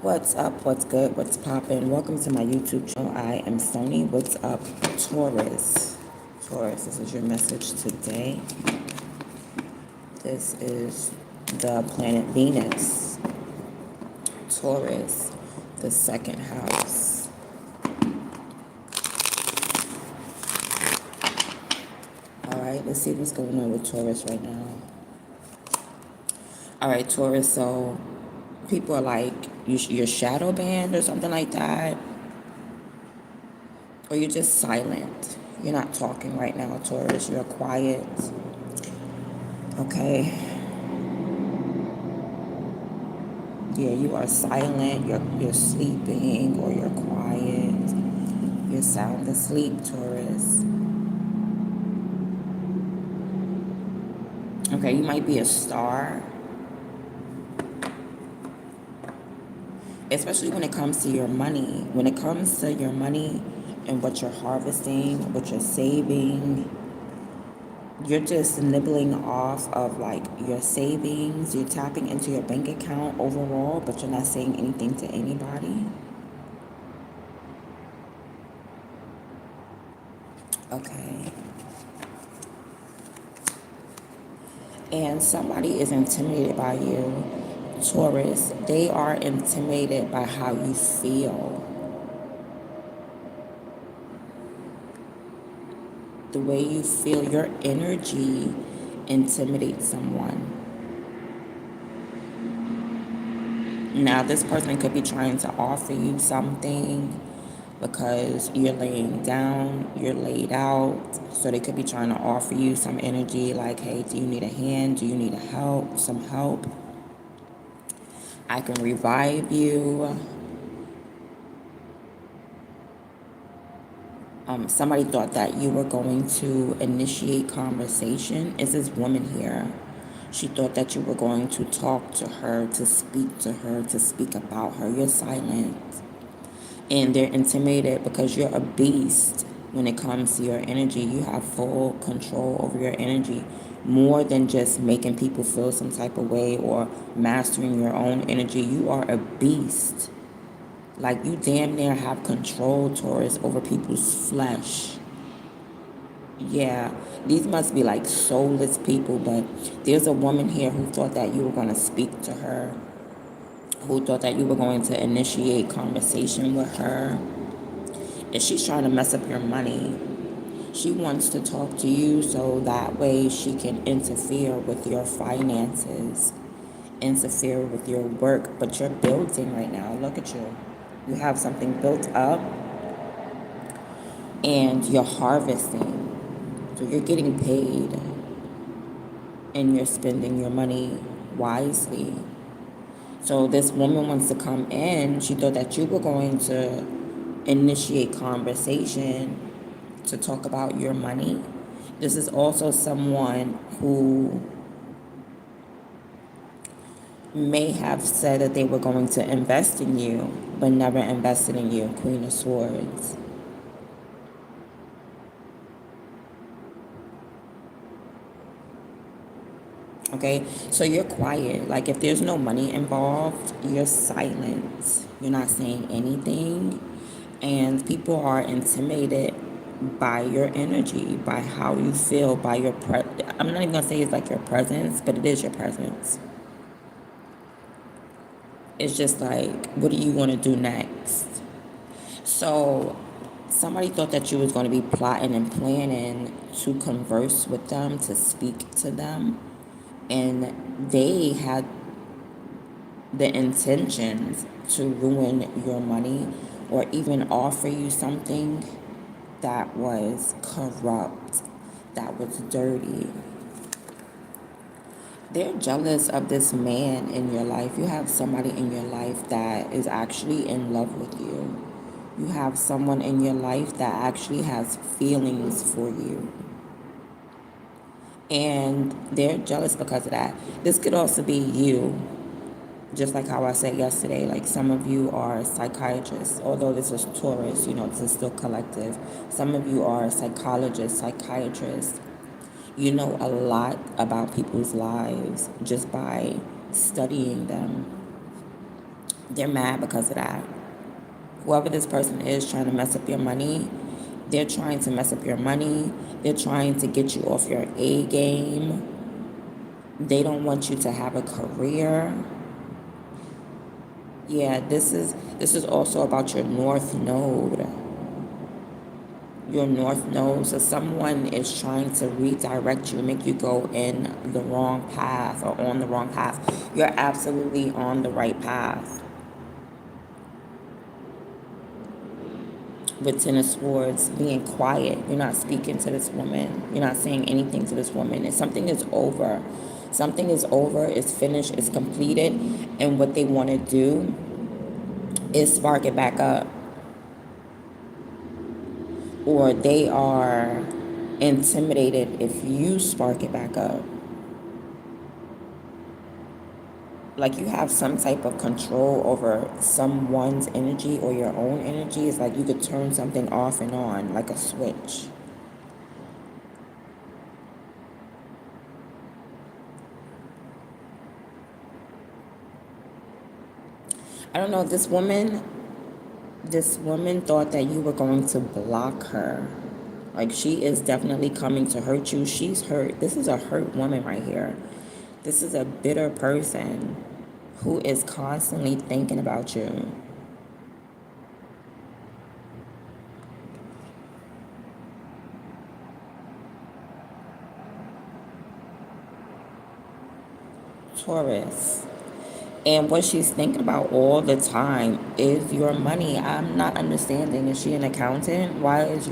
What's up? What's good? What's poppin'? Welcome to my YouTube channel. I am Sony. What's up, Taurus? Taurus, this is your message today. This is the planet Venus. Taurus, the second house. All right, let's see what's going on with Taurus right now. All right, Taurus, so people are like, you're shadow banned or something like that. Or you're just silent. You're not talking right now, Taurus. You're quiet. Okay. Yeah, you are silent. You're sleeping or you're quiet. You're sound asleep, Taurus. Okay, you might be a star. Especially when it comes to your money. When it comes to your money and what you're harvesting, what you're saving, you're just nibbling off of like your savings. You're tapping into your bank account overall, but you're not saying anything to anybody. Okay. And somebody is intimidated by you, Taurus. They are intimidated by how you feel. The way you feel, your energy intimidates someone. Now, this person could be trying to offer you something because you're laying down, you're laid out. So they could be trying to offer you some energy like, hey, do you need a hand? Do you need some help? I can revive you. Somebody thought that you were going to initiate conversation. Is this woman here? She thought that you were going to talk to her, to speak about her. You're silent. And they're intimidated because you're a beast when it comes to your energy. You have full control over your energy, more than just making people feel some type of way or mastering your own energy. You are a beast. Like, you damn near have control, Taurus, over people's flesh. Yeah, these must be like soulless people, but there's a woman here who thought that you were going to speak to her, who thought that you were going to initiate conversation with her. And she's trying to mess up your money. She wants to talk to you so that way she can interfere with your finances, interfere with your work. But you're building right now. Look at you. You have something built up and you're harvesting. So you're getting paid and you're spending your money wisely. So this woman wants to come in. She thought that you were going to initiate conversation to talk about your money. This is also someone who may have said that they were going to invest in you, but never invested in you, Queen of Swords. Okay, so you're quiet. Like, if there's no money involved, you're silent. You're not saying anything. And people are intimidated by your energy, by how you feel, by your I'm not even gonna say it's like your presence, but it is your presence. It's just like, what do you want to do next? So somebody thought that you was going to be plotting and planning to converse with them, to speak to them, and they had the intentions to ruin your money or even offer you something that was corrupt, that was dirty. They're jealous of this man in your life. You have somebody in your life that is actually in love with you. You have someone in your life that actually has feelings for you. And they're jealous because of that. This could also be you. Just like how I said yesterday, like, some of you are psychiatrists, although this is Taurus, this is still collective. Some of you are psychologists, psychiatrists. You know a lot about people's lives just by studying them. They're mad because of that. Whoever this person is trying to mess up your money, they're trying to mess up your money. They're trying to get you off your A game. They don't want you to have a career. Yeah, this is also about your north node. Your north node. So someone is trying to redirect you, make you go in the wrong path or on the wrong path. You're absolutely on the right path. With Ten of Swords, being quiet. You're not speaking to this woman. You're not saying anything to this woman. And something is over. Something is over, it's finished, it's completed. And what they want to do is spark it back up. Or they are intimidated if you spark it back up. Like you have some type of control over someone's energy or your own energy. It's like you could turn something off and on, like a switch. I don't know, this woman thought that you were going to block her. Like she is definitely coming to hurt you. She's hurt. This is a hurt woman right here. This is a bitter person who is constantly thinking about you. Taurus. And what she's thinking about all the time is your money. I'm not understanding. Is she an accountant? Why is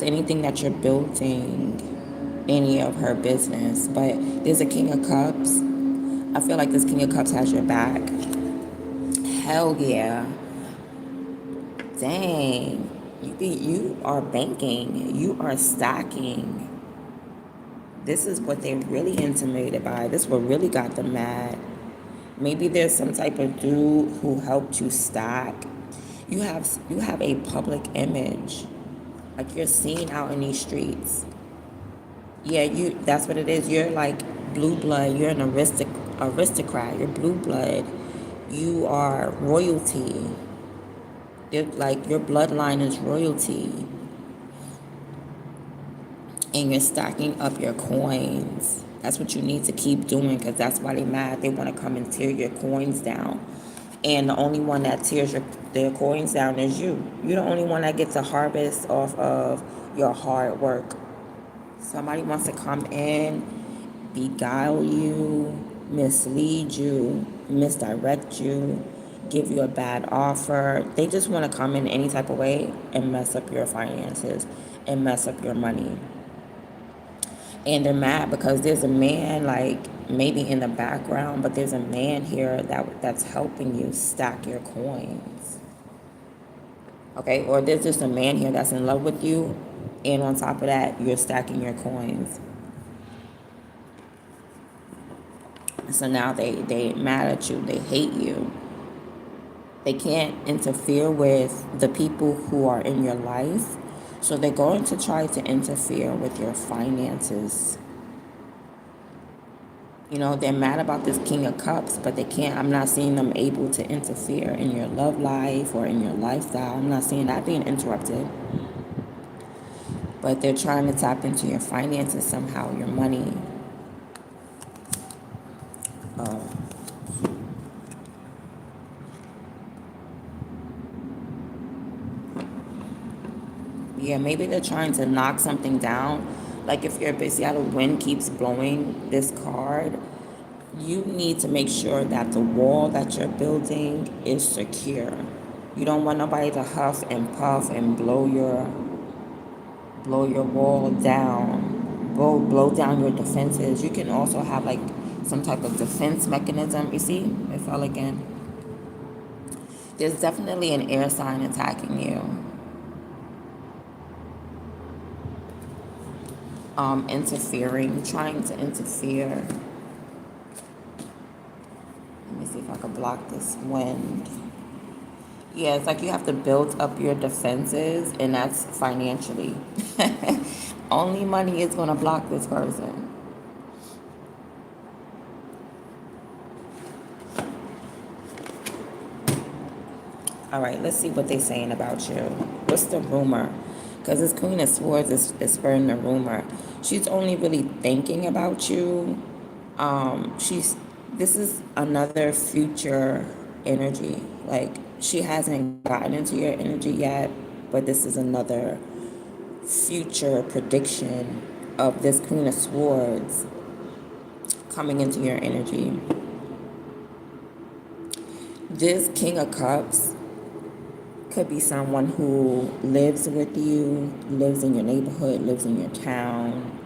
anything that you're building any of her business? But there's a King of Cups. I feel like this King of Cups has your back. Hell yeah. Dang. You are banking. You are stacking. This is what they're really intimidated by. This what really got them mad. Maybe there's some type of dude who helped you stack. You have a public image. Like you're seen out in these streets. Yeah, that's what it is. You're like blue blood. You're an aristocrat. You're blue blood. You are royalty. Like your bloodline is royalty. And you're stacking up your coins. That's what you need to keep doing because that's why they're mad. They want to come and tear your coins down. And the only one that tears their coins down is you. You're the only one that gets a harvest off of your hard work. Somebody wants to come in, beguile you, mislead you, misdirect you, give you a bad offer. They just want to come in any type of way and mess up your finances and mess up your money. And they're mad because there's a man, like maybe in the background, but there's a man here that's helping you stack your coins. Okay, or there's just a man here that's in love with you, and on top of that, you're stacking your coins. So now they mad at you, they hate you. They can't interfere with the people who are in your life, so they're going to try to interfere with your finances. You know, they're mad about this King of Cups, but they can't. I'm not seeing them able to interfere in your love life or in your lifestyle. I'm not seeing that being interrupted. But they're trying to tap into your finances somehow, your money. Oh. Yeah, maybe they're trying to knock something down. Like if you're busy, how the wind keeps blowing this card, you need to make sure that the wall that you're building is secure. You don't want nobody to huff and puff and blow your wall down, blow down your defenses. You can also have like some type of defense mechanism. You see, it fell again. There's definitely an air sign attacking you. Interfering, trying to interfere. Let me see if I can block this wind. Yeah, it's like you have to build up your defenses, and that's financially. Only money is going to block this person. All right, let's see what they're saying about you. What's the rumor? Because this Queen of Swords is spreading a rumor. She's only really thinking about you. She's This is another future energy. Like she hasn't gotten into your energy yet, but this is another future prediction of this Queen of Swords coming into your energy. This King of Cups could be someone who lives with you, lives in your neighborhood, lives in your town,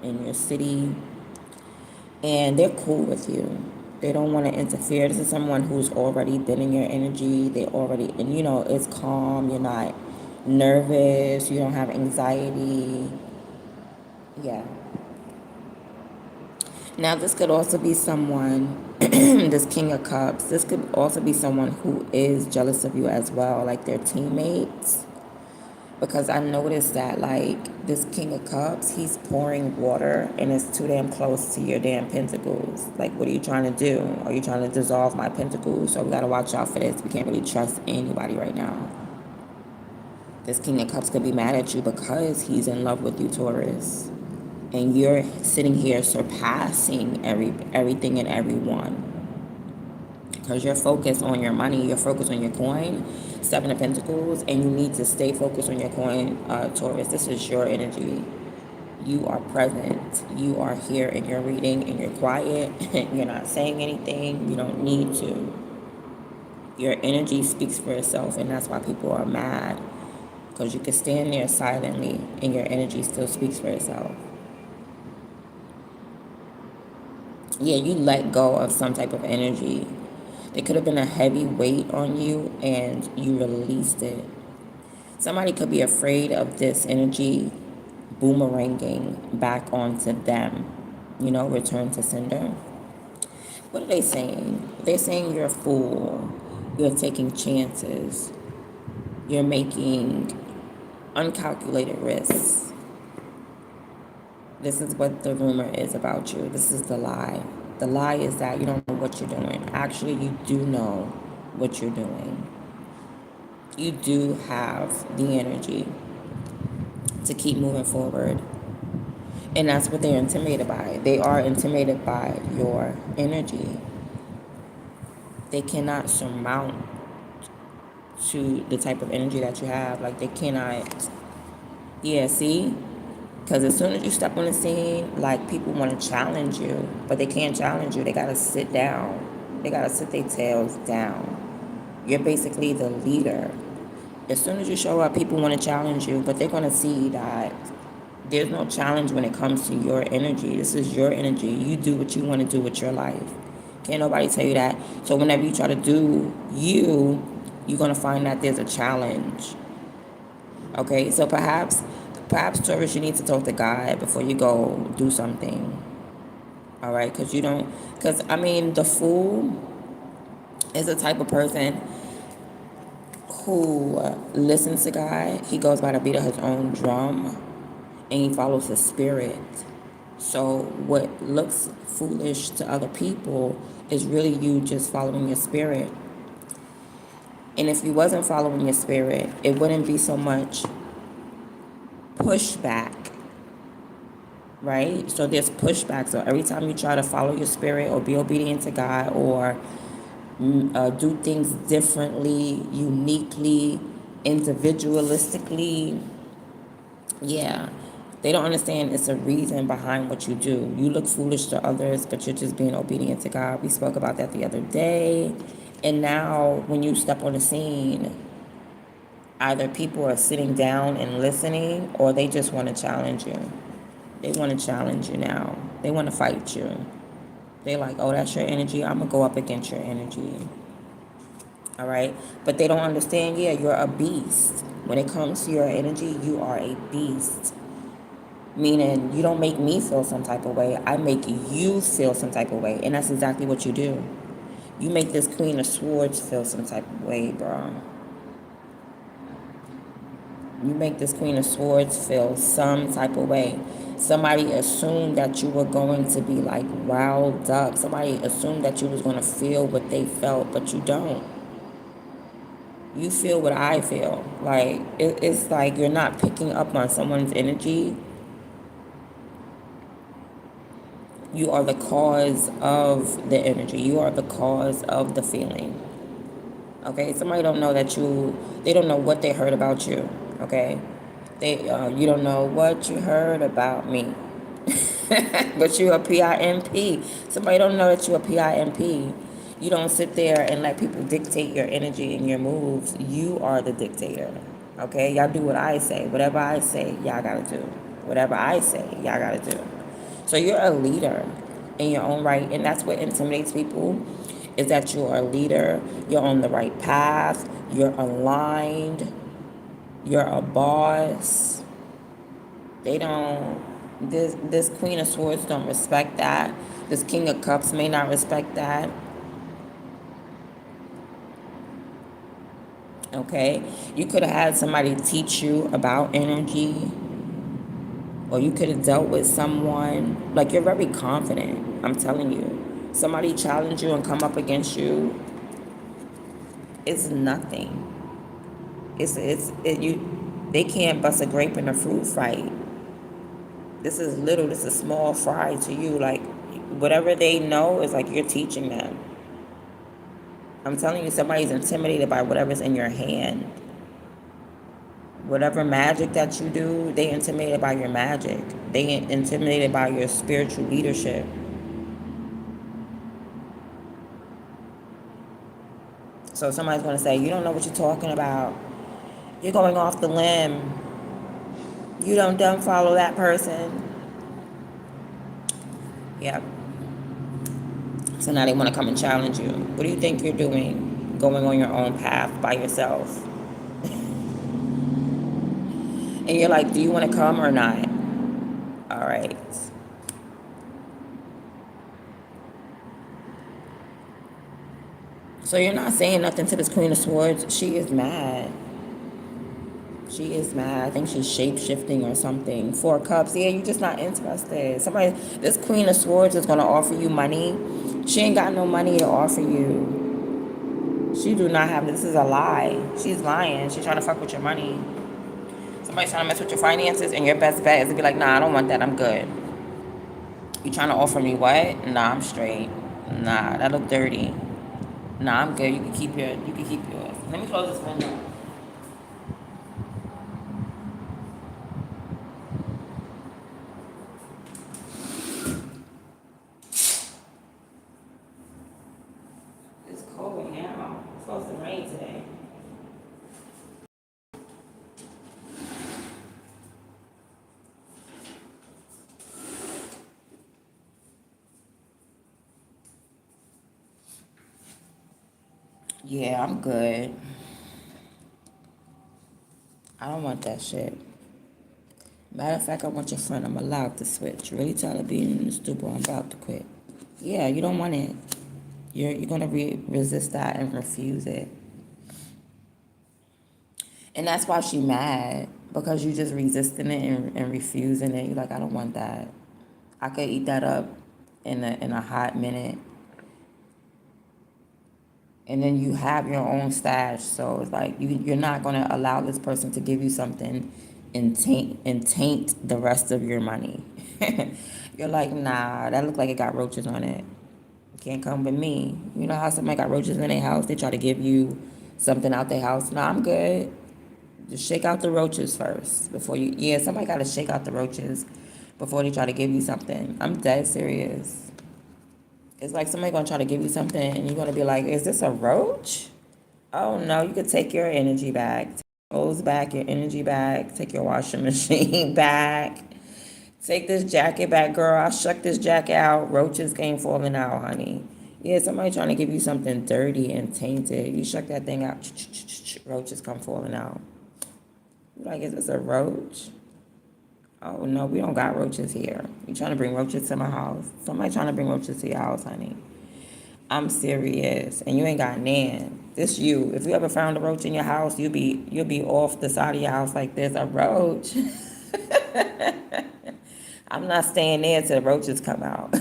in your city, and they're cool with you. They don't want to interfere. This is someone who's already been in your energy. They already, and it's calm. You're not nervous. You don't have anxiety. Yeah. Now, this could also be someone, this King of Cups, this could also be someone who is jealous of you as well, like their teammates. Because I noticed that, like, this King of Cups, he's pouring water and it's too damn close to your damn pentacles. Like, what are you trying to do? Are you trying to dissolve my pentacles? So we got to watch out for this. We can't really trust anybody right now. This King of Cups could be mad at you because he's in love with you, Taurus. And you're sitting here surpassing everything and everyone. Because you're focused on your money, you're focused on your coin, Seven of Pentacles, and you need to stay focused on your coin, Taurus. This is your energy. You are present. You are here and you're reading and you're quiet. You're not saying anything. You don't need to. Your energy speaks for itself, and that's why people are mad. Because you can stand there silently and your energy still speaks for itself. Yeah, you let go of some type of energy. There could have been a heavy weight on you and you released it. Somebody could be afraid of this energy boomeranging back onto them. Return to sender. What are they saying? They're saying you're a fool. You're taking chances. You're making uncalculated risks. This is what the rumor is about you. This is the lie. The lie is that you don't know what you're doing. Actually, you do know what you're doing. You do have the energy to keep moving forward. And that's what they're intimidated by. They are intimidated by your energy. They cannot surmount to the type of energy that you have. Like, they cannot. Yeah, see? Because as soon as you step on the scene, like, people want to challenge you, but they can't challenge you. They got to sit down. They got to sit their tails down. You're basically the leader. As soon as you show up, people want to challenge you, but they're going to see that there's no challenge when it comes to your energy. This is your energy. You do what you want to do with your life. Can't nobody tell you that. So whenever you try to do you're going to find that there's a challenge. Okay, so perhaps Taurus, you need to talk to God before you go do something. All right, because the fool is the type of person who listens to God. He goes by the beat of his own drum and he follows his spirit. So what looks foolish to other people is really you just following your spirit. And if you wasn't following your spirit, it wouldn't be so much pushback, right? So there's pushback. So every time you try to follow your spirit or be obedient to God or do things differently, uniquely, individualistically, yeah, they don't understand it's a reason behind what you do. You look foolish to others, but you're just being obedient to God. We spoke about that the other day. And now when you step on the scene, either people are sitting down and listening or they just want to challenge you. They want to challenge you now. They want to fight you. They're like, oh, that's your energy. I'm going to go up against your energy. All right? But they don't understand, yeah, you're a beast. When it comes to your energy, you are a beast. Meaning you don't make me feel some type of way. I make you feel some type of way. And that's exactly what you do. You make this Queen of Swords feel some type of way, bro. You make this Queen of Swords feel some type of way. Somebody assumed that you were going to be like riled up. Somebody assumed that you was going to feel what they felt, but you don't. You feel what I feel. Like, it's like you're not picking up on someone's energy. You are the cause of the energy. You are the cause of the feeling. Okay, somebody don't know that they don't know what they heard about you. Okay, you don't know what you heard about me. But you a PIMP. Somebody don't know that you a PIMP. You don't sit there and let people dictate your energy and your moves. You are the dictator. Okay, y'all do what I say. Whatever I say, y'all gotta do. Whatever I say, y'all gotta do. So you're a leader in your own right, and that's what intimidates people, is that you're a leader, you're on the right path, you're aligned, you're a boss. They don't, this Queen of Swords don't respect that. This King of Cups may not respect that. Okay? You could have had somebody teach you about energy, or you could have dealt with someone. Like, you're very confident, I'm telling you. Somebody challenge you and come up against you, it's nothing. They can't bust a grape in a fruit fight. This is small fry to you. Like, whatever they know is like you're teaching them. I'm telling you, somebody's intimidated by whatever's in your hand. Whatever magic that you do, they intimidated by your magic. They intimidated by your spiritual leadership. So somebody's going to say, you don't know what you're talking about. You're going off the limb. You don't follow that person. Yeah. So now they want to come and challenge you. What do you think you're doing going on your own path by yourself? And you're like, do you want to come or not? All right. So you're not saying nothing to this Queen of Swords. She is mad. She is mad. I think she's shape-shifting or something. Four of Cups. Yeah, you're just not interested. This Queen of Swords is going to offer you money. She ain't got no money to offer you. She do not have, this is a lie. She's lying. She's trying to fuck with your money. Somebody's trying to mess with your finances, and your best bet is to be like, nah, I don't want that. I'm good. You trying to offer me what? Nah, I'm straight. Nah, that look dirty. Nah, I'm good. You can keep yours. Let me close this window. It's cold now. It's supposed to rain today. Yeah, I'm good. I don't want that shit. Matter of fact, I want your friend. I'm allowed to switch. Really tired of being in the stupor. I'm about to quit. Yeah, you don't want it. You're gonna resist that and refuse it. And that's why she mad, because you just resisting it and refusing it. You're like, I don't want that. I could eat that up in a hot minute. And then you have your own stash. So it's like you're not gonna allow this person to give you something and taint the rest of your money. You're like, nah, that look like it got roaches on it. Can't come with me. You know how somebody got roaches in their house? They try to give you something out their house. Nah, I'm good. Just shake out the roaches first before you. Yeah, somebody got to shake out the roaches before they try to give you something. I'm dead serious. It's like somebody gonna try to give you something and you're gonna be like, "Is this a roach?" Oh no, you could take your energy back, take your clothes back, your energy back, take your washing machine back, take this jacket back, girl. I shuck this jacket out. Roaches came falling out, honey. Yeah, somebody trying to give you something dirty and tainted. You shuck that thing out, roaches come falling out. You're like, is this a roach? Oh no, we don't got roaches here. You trying to bring roaches to my house? Somebody trying to bring roaches to your house, honey. I'm serious, and you ain't got nan. This you. If you ever found a roach in your house, you'll be off the side of your house like there's a roach. I'm not staying there till the roaches come out.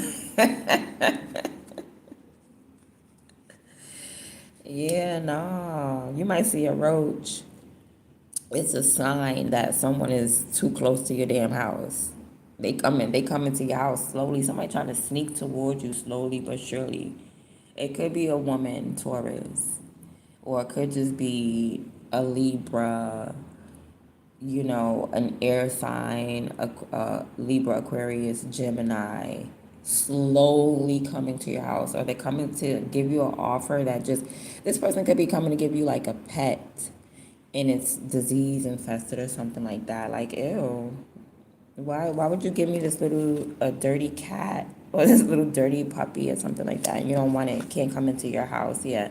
Yeah, no. You might see a roach. It's a sign that someone is too close to your damn house. They come into your house slowly. Somebody trying to sneak towards you slowly but surely. It could be a woman, Taurus, or it could just be a Libra, an air sign, a Libra, Aquarius, Gemini, slowly coming to your house. Or they coming to give you an offer that just, this person could be coming to give you like a pet and it's disease infested or something like that. Like, ew, why would you give me this little a dirty cat or this little dirty puppy or something like that? And you don't want it, can't come into your house. Yeah,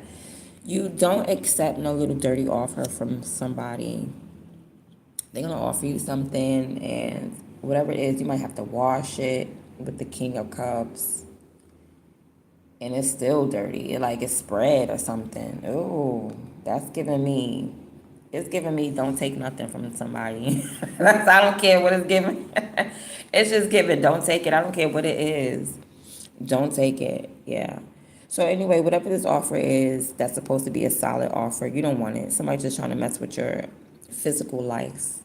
you don't accept no little dirty offer from somebody. They're gonna offer you something, and whatever it is, you might have to wash it with the King of Cups, and it's still dirty. Like it's spread or something. Ooh, that's giving me. It's giving me don't take nothing from somebody. I don't care what it's giving. It's just giving. Don't take it. I don't care what it is. Don't take it. Yeah. So anyway, whatever this offer is, that's supposed to be a solid offer. You don't want it. Somebody just trying to mess with your physical life.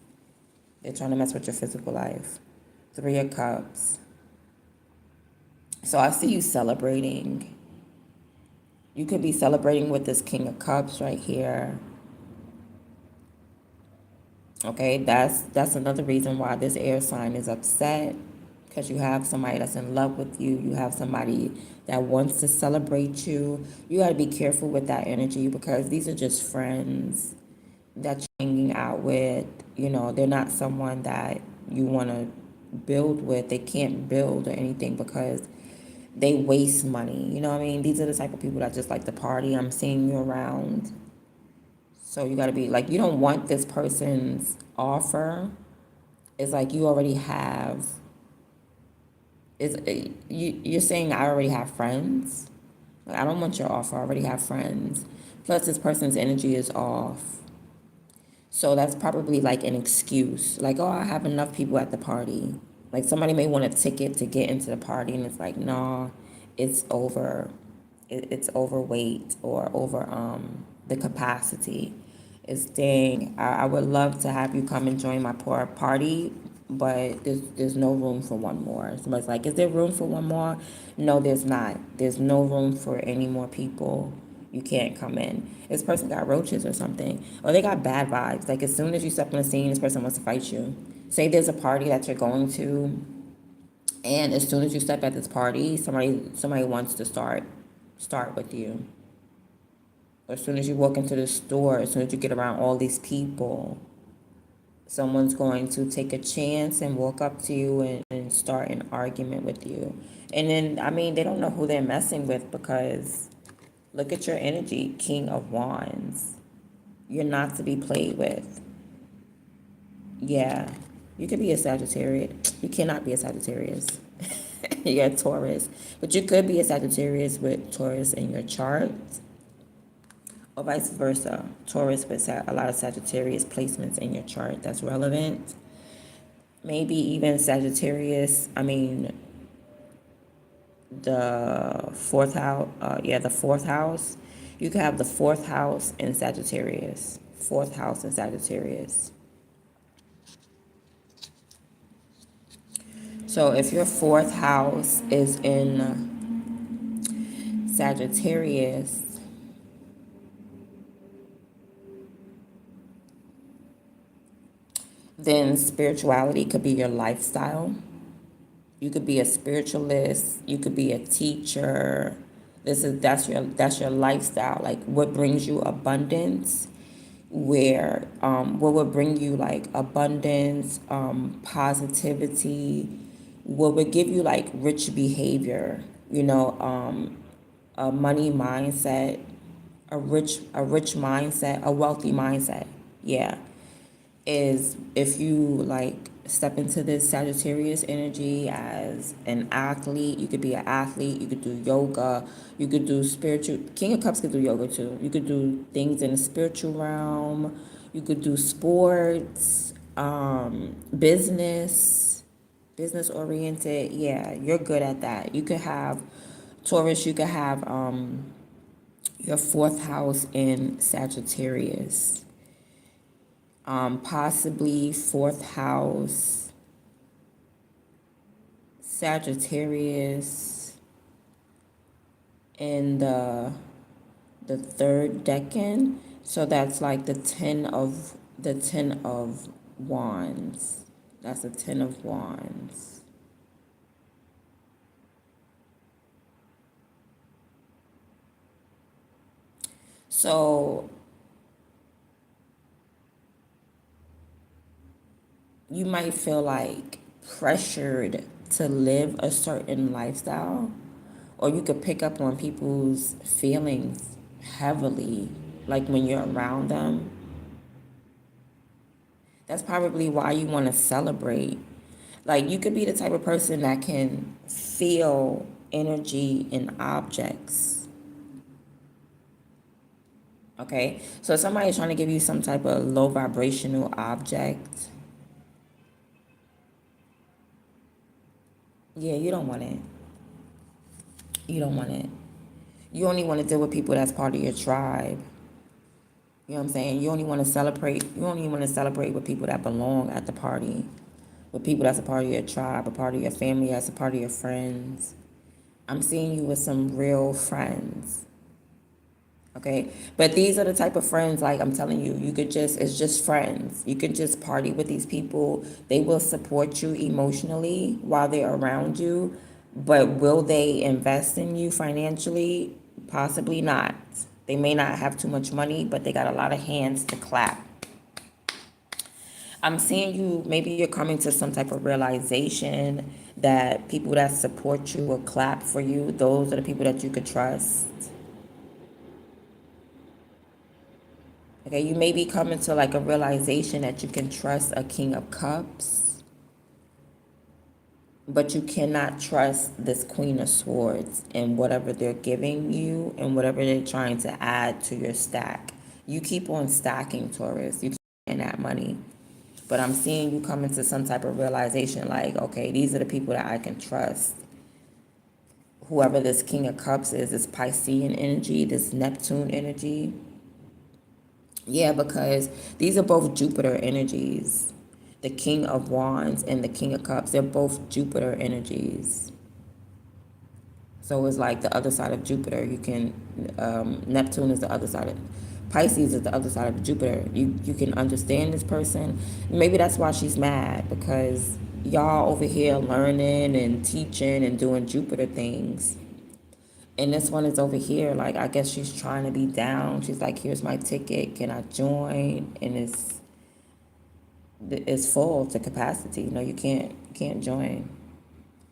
They're trying to mess with your physical life. Three of Cups. So I see you celebrating. You could be celebrating with this King of Cups right here. Okay, that's another reason why this air sign is upset, because you have somebody that's in love with you. You have somebody that wants to celebrate you. You got to be careful with that energy, because these are just friends that you're hanging out with. They're not someone that you want to build with. They can't build or anything because they waste money. You know what I mean? These are the type of people that just like to party. I'm seeing you around. So you got to be like, you don't want this person's offer. It's like you already have, you're saying I already have friends. Like, I don't want your offer. I already have friends. Plus, this person's energy is off. So that's probably like an excuse. Like, oh, I have enough people at the party. Like somebody may want a ticket to get into the party, and it's like, nah, it's over. It's overweight or over the capacity. It's dang. I would love to have you come and join my poor party, but there's no room for one more. Somebody's like, is there room for one more? No, there's not. There's no room for any more people. You can't come in. This person got roaches or something, or they got bad vibes. Like as soon as you step on the scene, this person wants to fight you. Say there's a party that you're going to, and as soon as you step at this party, somebody wants to start with you. Or as soon as you walk into the store, as soon as you get around all these people, someone's going to take a chance and walk up to you and start an argument with you. And then, I mean, they don't know who they're messing with, because look at your energy, King of Wands. You're not to be played with. Yeah, you could be a Sagittarius. You cannot be a Sagittarius. You're a Taurus. But you could be a Sagittarius with Taurus in your chart, or vice versa. Taurus with a lot of Sagittarius placements in your chart. That's relevant. Maybe even Sagittarius, the fourth house, the fourth house. You could have the fourth house in Sagittarius. Fourth house in Sagittarius. So if your fourth house is in Sagittarius, then spirituality could be your lifestyle. You could be a spiritualist, you could be a teacher. That's your lifestyle. Like what brings you abundance, where what would bring you like abundance, positivity, what would give you like rich behavior, a money mindset, a rich mindset, a wealthy mindset. Yeah, is if you like step into this Sagittarius energy as an athlete. You could be an athlete, you could do yoga, you could do spiritual. King of Cups could do yoga too. You could do things in the spiritual realm, you could do sports, business oriented. Yeah, you're good at that. You could have Taurus, you could have Your fourth house in Sagittarius. Possibly fourth house Sagittarius in the third decan. So that's like the ten of wands. That's the ten of wands. So you might feel like pressured to live a certain lifestyle, or you could pick up on people's feelings heavily, like when you're around them. That's probably why you want to celebrate. Like, you could be the type of person that can feel energy in objects. Okay? So, if somebody's trying to give you some type of low vibrational object, yeah, you don't want it. You don't want it. You only want to deal with people that's part of your tribe. You know what I'm saying? You only want to celebrate with people that belong at the party. With people that's a part of your tribe, a part of your family, that's a part of your friends. I'm seeing you with some real friends. Okay? But these are the type of friends, like I'm telling you, it's just friends. You can just party with these people. They will support you emotionally while they're around you. But will they invest in you financially? Possibly not. They may not have too much money, but they got a lot of hands to clap. I'm seeing you, maybe you're coming to some type of realization that people that support you will clap for you. Those are the people that you could trust. Okay, you may be coming to like a realization that you can trust a King of Cups, but you cannot trust this Queen of Swords and whatever they're giving you and whatever they're trying to add to your stack. You keep on stacking, Taurus. You keep on that money. But I'm seeing you come into some type of realization like, okay, these are the people that I can trust. Whoever this King of Cups is, this Piscean energy, this Neptune energy. Yeah, because these are both Jupiter energies. The King of Wands and the King of Cups, they're both Jupiter energies. So it's like the other side of Jupiter. Neptune is the other side of Pisces is the other side of Jupiter. You can understand this person. Maybe that's why she's mad, because y'all over here learning and teaching and doing Jupiter things. And this one is over here, like, I guess she's trying to be down. She's like, here's my ticket. Can I join? And it's full to capacity. No, you can't join.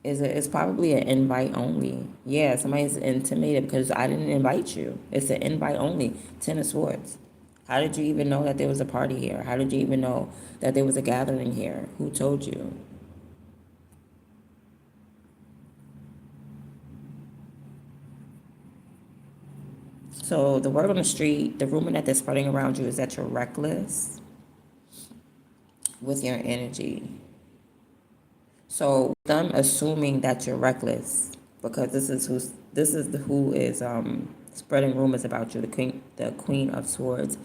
It's probably an invite only. Yeah, somebody's intimidated because I didn't invite you. It's an invite only. Ten of Swords. How did you even know that there was a party here? How did you even know that there was a gathering here? Who told you? So the word on the street, the rumor that they're spreading around you is that you're reckless with your energy. So them assuming that you're reckless, because who is spreading rumors about you, the Queen of Swords.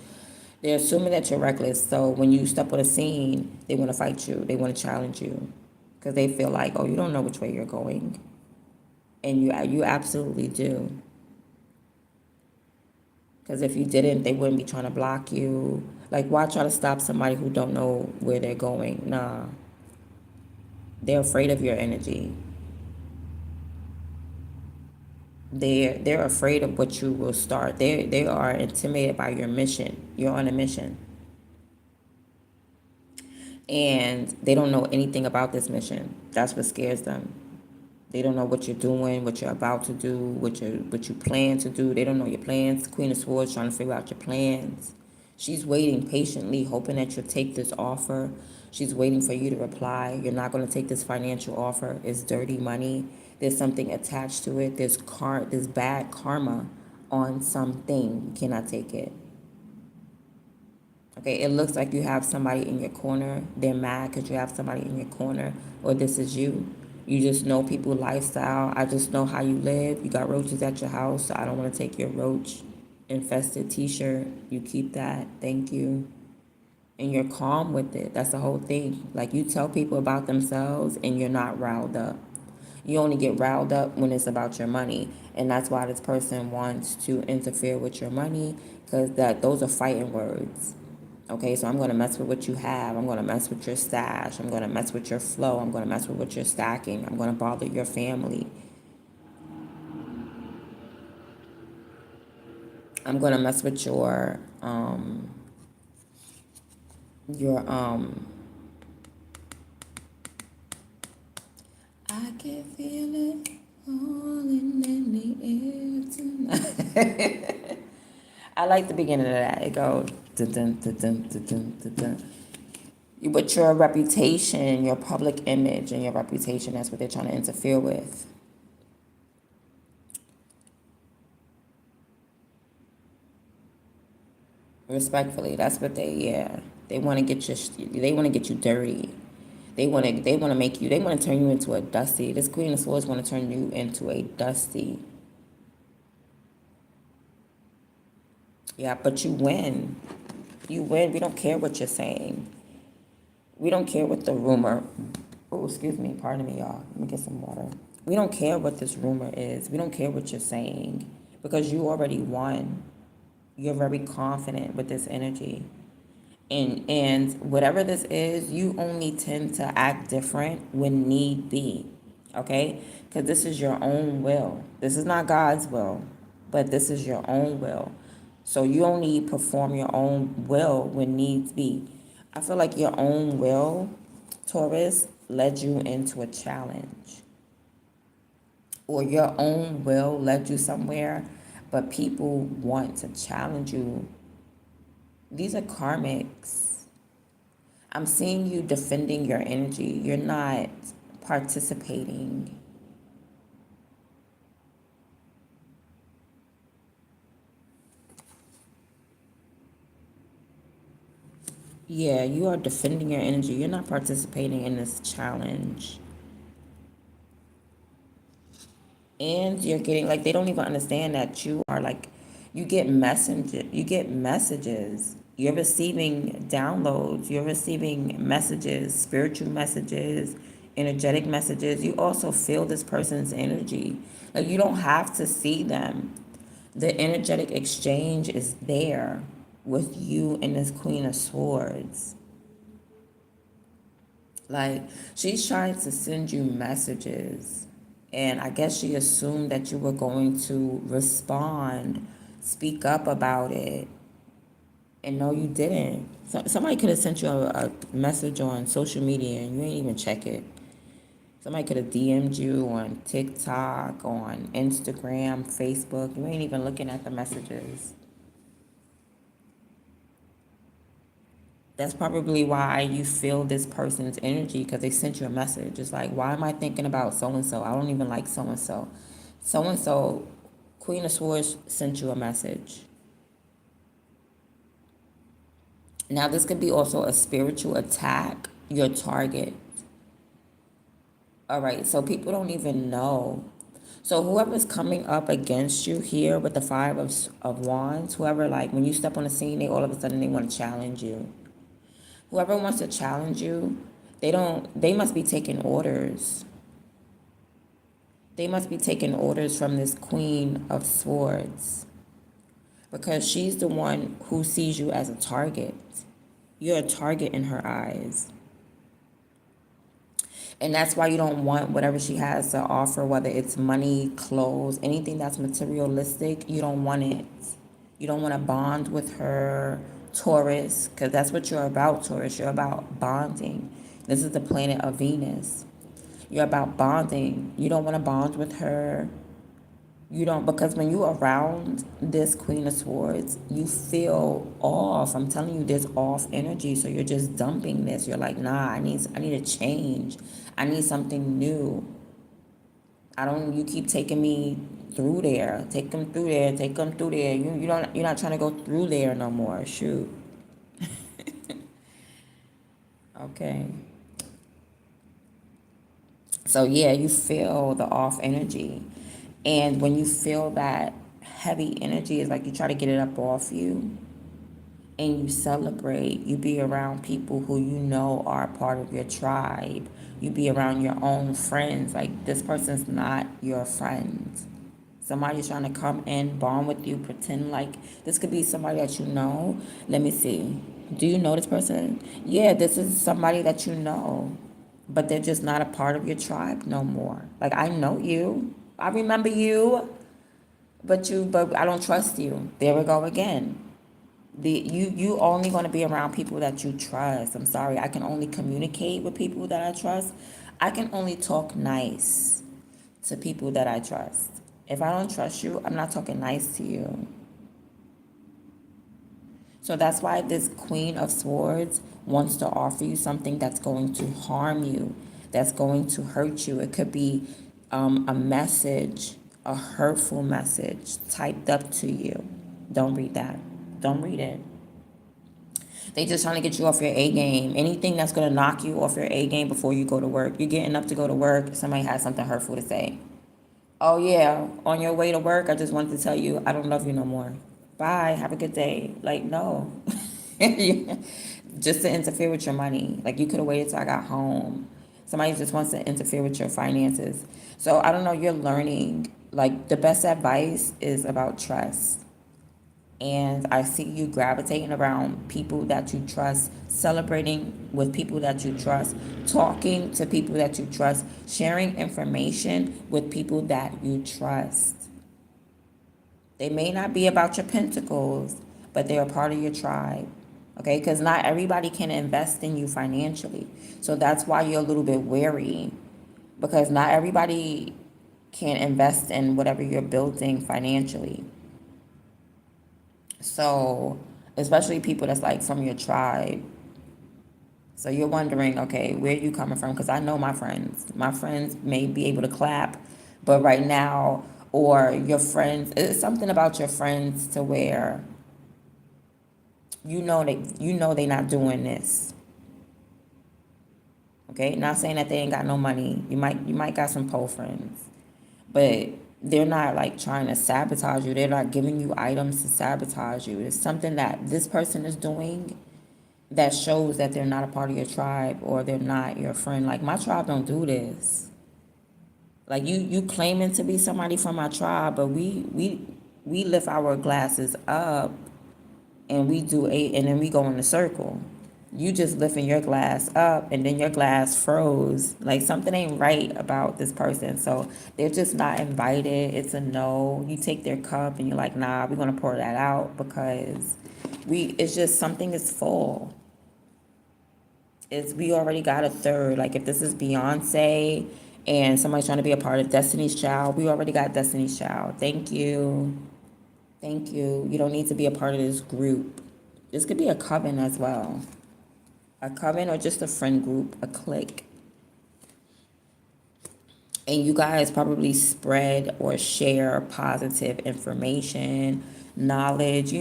They're assuming that you're reckless. So when you step on a scene, they want to fight you. They want to challenge you because they feel like, oh, you don't know which way you're going, and you absolutely do. Because if you didn't, they wouldn't be trying to block you. Like, why try to stop somebody who don't know where they're going? Nah, they're afraid of your energy. They're afraid of what you will start. They are intimidated by your mission. You're on a mission, and they don't know anything about this mission. That's what scares them. They don't know what you're doing, what you're about to do, what you plan to do. They don't know your plans. Queen of Swords trying to figure out your plans. She's waiting patiently, hoping that you'll take this offer. She's waiting for you to reply. You're not going to take this financial offer. It's dirty money. There's something attached to it. There's bad karma on something. You cannot take it. Okay, it looks like you have somebody in your corner. They're mad because you have somebody in your corner, or this is you. You just know people's lifestyle. I just know how you live. You got roaches at your house, so I don't want to take your roach. infested t-shirt. You keep that. Thank you. And you're calm with it. That's the whole thing. Like, you tell people about themselves and you're not riled up. You only get riled up when it's about your money. And that's why this person wants to interfere with your money, because those are fighting words. Okay, so I'm going to mess with what you have. I'm going to mess with your stash. I'm going to mess with your flow. I'm going to mess with what you're stacking. I'm going to bother your family. I'm going to mess with your I can feel it falling in the air tonight. I like the beginning of that. It goes dun dun dun dun dun dun dun dun. With your reputation, your public image, and your reputation, that's what they're trying to interfere with. Respectfully, that's what they want to get you dirty. They want to make you, they want to turn you into a dusty. This Queen of Swords want to turn you into a dusty. Yeah, but you win. You win. We don't care what you're saying. We don't care what the rumor. Oh, excuse me. Pardon me, y'all. Let me get some water. We don't care what this rumor is. We don't care what you're saying, because you already won. You're very confident with this energy. And whatever this is, you only tend to act different when need be. Okay? Because this is your own will. This is not God's will, but this is your own will. So you only perform your own will when needs be. I feel like your own will, Taurus, led you into a challenge, or your own will led you somewhere, but people want to challenge you. These are karmics. I'm seeing you defending your energy. You're not participating. Yeah, you are defending your energy. You're not participating in this challenge. And you're getting, like, they don't even understand that you are, like, you get messages. You're receiving downloads. You're receiving messages, spiritual messages, energetic messages. You also feel this person's energy. Like, you don't have to see them. The energetic exchange is there with you and this Queen of Swords. Like, she's trying to send you messages. And I guess she assumed that you were going to respond, speak up about it. And no, you didn't. Somebody could have sent you a message on social media and you ain't even check it. Somebody could have DM'd you on TikTok, on Instagram, Facebook. You ain't even looking at the messages. That's probably why you feel this person's energy, because they sent you a message. It's like, why am I thinking about so and so? I don't even like so and so. So and so, Queen of Swords sent you a message. Now, this could be also a spiritual attack, your target. All right, so people don't even know. So whoever's coming up against you here with the Five of Wands, whoever, like, when you step on the scene, they all of a sudden they want to challenge you. Whoever wants to challenge you, they must be taking orders. They must be taking orders from this Queen of Swords, because she's the one who sees you as a target. You're a target in her eyes. And that's why you don't want whatever she has to offer, whether it's money, clothes, anything that's materialistic. You don't want it. You don't want to bond with her, Taurus, because that's what you're about, Taurus. You're about bonding. This is the planet of Venus. You're about bonding. You don't want to bond with her. You don't, because when you're around this Queen of Swords, you feel off. I'm telling you, there's off energy. So you're just dumping this. You're like, nah, I need a change. I need something new. You keep taking me through there. Take them through there. Take them through there. You're not trying to go through there no more. Shoot. Okay. So yeah, you feel the off energy. And when you feel that heavy energy. It's like you try to get it up off you and you celebrate. You be around people who you know are part of your tribe. You be around your own friends. Like, this person's not your friend. Somebody's trying to come in, bond with you, pretend like this could be somebody that you know. Let me see. Do you know this person? Yeah, this is somebody that you know, but they're just not a part of your tribe no more. Like, I know you. I remember you, but I don't trust you. There we go again. You only going to be around people that you trust. I'm sorry. I can only communicate with people that I trust. I can only talk nice to people that I trust. If I don't trust you, I'm not talking nice to you. So that's why this Queen of Swords wants to offer you something that's going to harm you, that's going to hurt you. It could be a message, a hurtful message typed up to you. Don't read that. Don't read it. They just trying to get you off your A game. Anything that's going to knock you off your A game before you go to work. You're getting up to go to work. Somebody has something hurtful to say. Oh, yeah, on your way to work, I just wanted to tell you, I don't love you no more. Bye, have a good day. Like, no. Just to interfere with your money. Like, you could have waited till I got home. Somebody just wants to interfere with your finances. So, I don't know, you're learning. Like, the best advice is about trust. And I see you gravitating around people that you trust, celebrating with people that you trust, talking to people that you trust, sharing information with people that you trust. They may not be about your pentacles, but they're a part of your tribe. Okay, because not everybody can invest in you financially. So that's why you're a little bit wary, because not everybody can invest in whatever you're building financially. So, especially people that's like from your tribe. So you're wondering, okay, where are you coming from? Because I know my friends. My friends may be able to clap, but right now, or your friends, it's something about your friends to where you know they're not doing this. Okay, not saying that they ain't got no money. You might got some pole friends, but they're not like trying to sabotage you. They're not giving you items to sabotage you. It's something that this person is doing that shows that they're not a part of your tribe or they're not your friend. Like, my tribe don't do this. Like, you claiming to be somebody from my tribe, but we lift our glasses up and we do eight and then we go in a circle. You just lifting your glass up and then your glass froze. Like, something ain't right about this person. So they're just not invited. It's a no. You take their cup and you're like, nah, we're gonna pour that out because it's just something is full. We already got a third. Like, if this is Beyonce and somebody's trying to be a part of Destiny's Child, we already got Destiny's Child. Thank you. Thank you. You don't need to be a part of this group. This could be a coven as well. A coven or just a friend group, a clique. And you guys probably spread or share positive information, knowledge,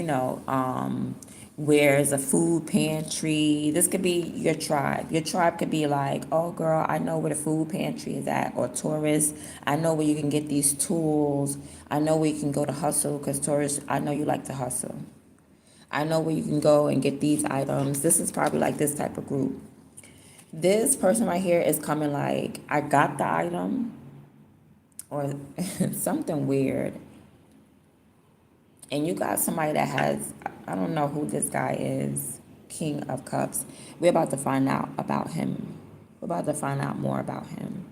where's a food pantry. This could be your tribe. Your tribe could be like, oh girl, I know where the food pantry is at. Or Taurus, I know where you can get these tools. I know where you can go to hustle, because Taurus, I know you like to hustle. I know where you can go and get these items. This is probably like this type of group. This person right here is coming like, I got the item, or something weird. And you got somebody that has, I don't know who this guy is, King of Cups. We're about to find out about him. We're about to find out more about him.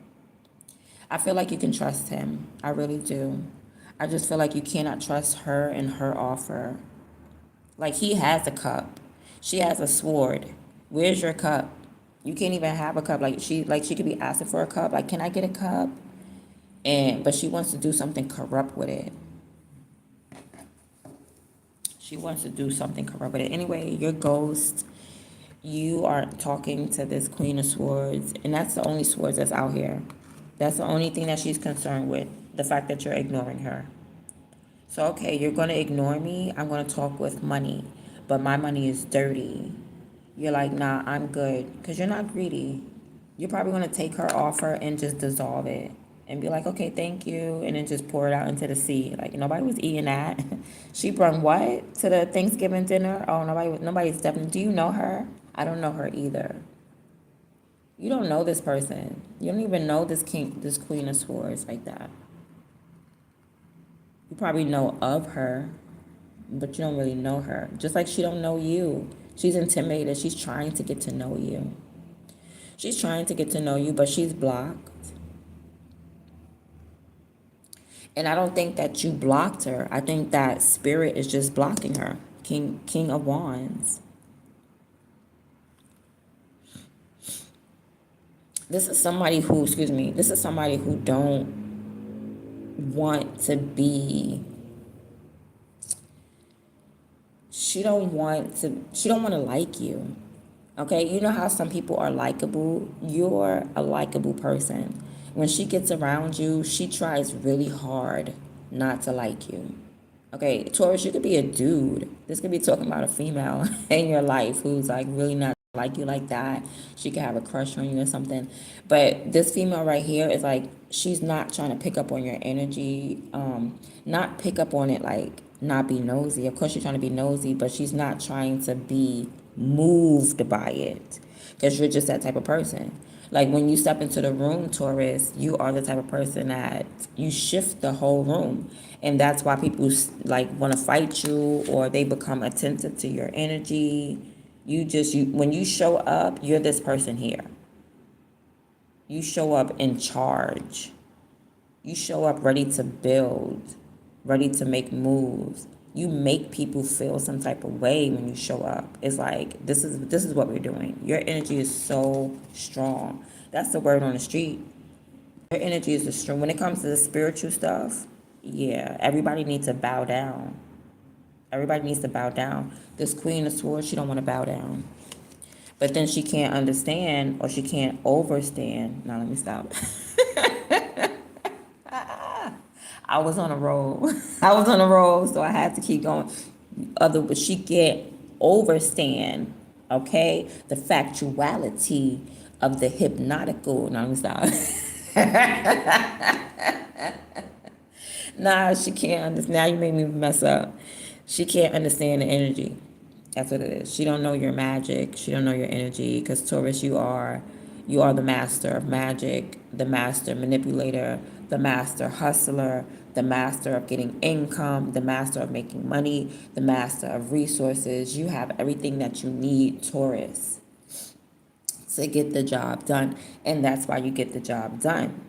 I feel like you can trust him. I really do. I just feel like you cannot trust her and her offer. Like, he has a cup. She has a sword. Where's your cup? You can't even have a cup. She could be asking for a cup. Like, can I get a cup? But she wants to do something corrupt with it. She wants to do something corrupt with it. Anyway, your ghost, you are talking to this Queen of Swords, and that's the only swords that's out here. That's the only thing that she's concerned with, the fact that you're ignoring her. So, okay, you're going to ignore me. I'm going to talk with money, but my money is dirty. You're like, nah, I'm good, because you're not greedy. You're probably going to take her offer and just dissolve it and be like, okay, thank you, and then just pour it out into the sea. Like nobody was eating that. She brought what to the Thanksgiving dinner? Oh, nobody's definitely. Do you know her? I don't know her either. You don't know this person. You don't even know this Queen of Swords like that. You probably know of her, but you don't really know her. Just like she don't know you. She's intimidated. She's trying to get to know you. She's trying to get to know you, but she's blocked. And I don't think that you blocked her. I think that spirit is just blocking her. King of Wands. This is somebody who, excuse me, this is somebody who don't want to be, she don't want to like you. Okay, you know how some people are likable? You're a likable person. When she gets around you, she tries really hard not to like you. Okay, Taurus, you could be a dude. This could be talking about a female in your life who's like really not like you like that. She could have a crush on you or something. But this female right here is like, she's not trying to pick up on your energy, not pick up on it, like not be nosy. Of course she's trying to be nosy, but she's not trying to be moved by it because you're just that type of person. Like when you step into the room, Taurus, you are the type of person that you shift the whole room. And that's why people like want to fight you, or they become attentive to your energy. You when you show up, you're this person here. You show up in charge. You show up ready to build, ready to make moves. You make people feel some type of way when you show up. It's like this is what we're doing. Your energy is so strong. That's the word on the street. Your energy is strong. When it comes to the spiritual stuff, yeah, everybody needs to bow down. Everybody needs to bow down. This Queen of Swords, she don't want to bow down. But then she can't understand, or she can't overstand. Now let me stop. I was on a roll. I was on a roll, so I had to keep going. But she can't overstand, okay, the factuality of the hypnotical. Now let me stop. Nah, she can't understand. Now you made me mess up. She can't understand the energy. That's what it is. She don't know your magic. She don't know your energy. Because Taurus, you are the master of magic, the master manipulator, the master hustler, the master of getting income, the master of making money, the master of resources. You have everything that you need, Taurus, to get the job done. And that's why you get the job done.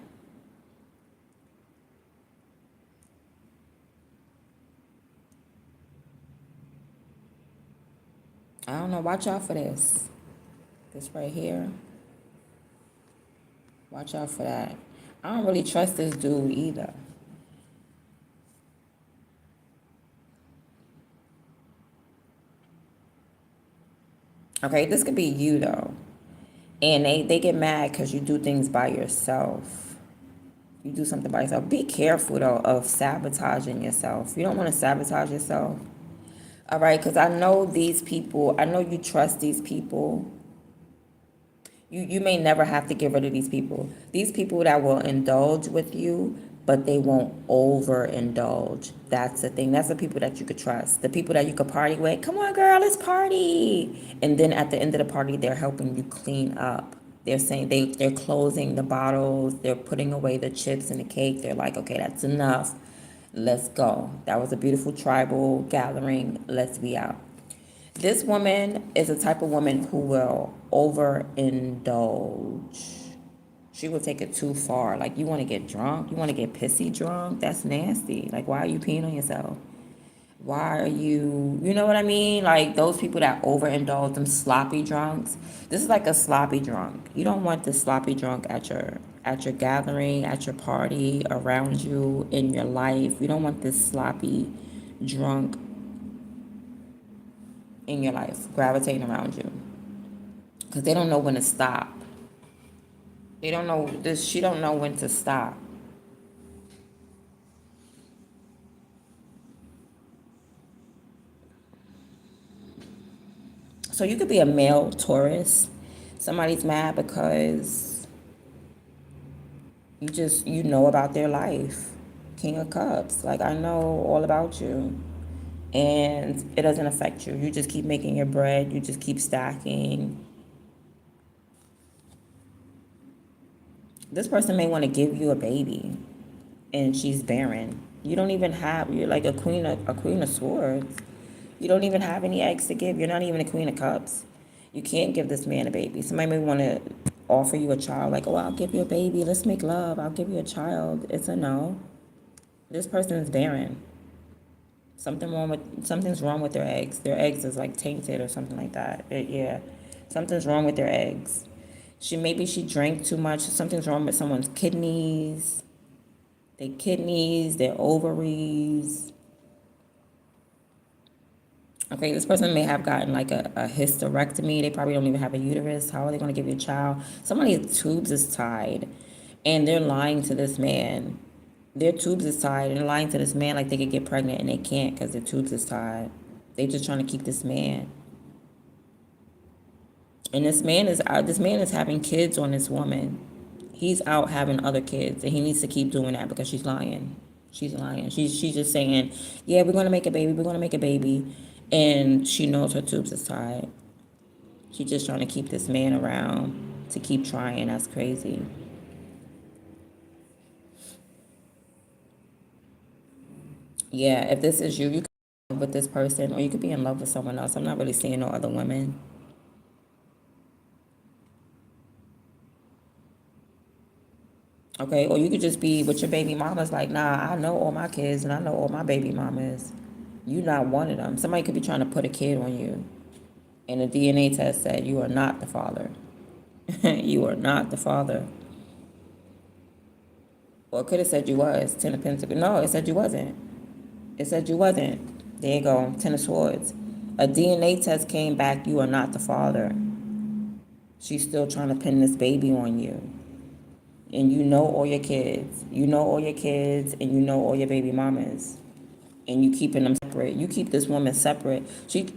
I don't know. Watch out for this. This right here. Watch out for that. I don't really trust this dude either. Okay, this could be you though. And they get mad because you do things by yourself. You do something by yourself. Be careful though of sabotaging yourself. You don't want to sabotage yourself. All right, because I know these people, I know you trust these people. You may never have to get rid of these people. These people that will indulge with you, but they won't overindulge. That's the thing. That's the people that you could trust. The people that you could party with. Come on, girl, let's party. And then at the end of the party, they're helping you clean up. They're saying they're closing the bottles. They're putting away the chips and the cake. They're like, okay, that's enough. Let's go. That was a beautiful tribal gathering. Let's be out. This woman is a type of woman who will overindulge. She will take it too far. Like, you want to get drunk? You want to get pissy drunk? That's nasty. Like, why are you peeing on yourself? Why are you know what I mean? Like, those people that overindulge, them sloppy drunks. This is like a sloppy drunk. You don't want this sloppy drunk at your gathering, at your party, around you, in your life. You don't want this sloppy drunk in your life gravitating around you, because they don't know when to stop. They don't know this. She don't know when to stop. So you could be a male Taurus. Somebody's mad because You know about their life. King of Cups. Like, I know all about you. And it doesn't affect you. You just keep making your bread. You just keep stacking. This person may want to give you a baby, and she's barren. You don't even have. You're like a queen of swords. You don't even have any eggs to give. You're not even a queen of cups. You can't give this man a baby. Somebody may want to offer you a child, like, oh, I'll give you a baby. Let's make love. I'll give you a child. It's a no. This person is barren. Something's wrong with their eggs. Their eggs is like tainted or something like that. Yeah, something's wrong with their eggs. Maybe she drank too much. Something's wrong with someone's kidneys, their ovaries. Okay, this person may have gotten like a hysterectomy. They probably don't even have a uterus. How are they going to give you a child? Somebody's tubes is tied, and they're lying to this man. Their tubes is tied, and they're lying to this man like they could get pregnant, and they can't because their tubes is tied. They just trying to keep this man. And this man is having kids on this woman. He's out having other kids, and he needs to keep doing that because she's lying. She's lying. She's just saying, yeah, we're gonna make a baby. We're gonna make a baby, and she knows her tubes is tied. She's just trying to keep this man around to keep trying. That's crazy. Yeah, if this is you, you could be in love with this person, or you could be in love with someone else. I'm not really seeing no other women. Okay, or you could just be with your baby mamas like, nah, I know all my kids and I know all my baby mamas. You not one of them. Somebody could be trying to put a kid on you, and the DNA test said you are not the father. You are not the father. Well, it could have said you was. Ten of Pentacles. No, it said you wasn't. It said you wasn't. There you go. Ten of Swords. A DNA test came back. You are not the father. She's still trying to pin this baby on you. And you know all your kids. You know all your kids, and you know all your baby mamas. And you keeping them separate. You keep this woman separate.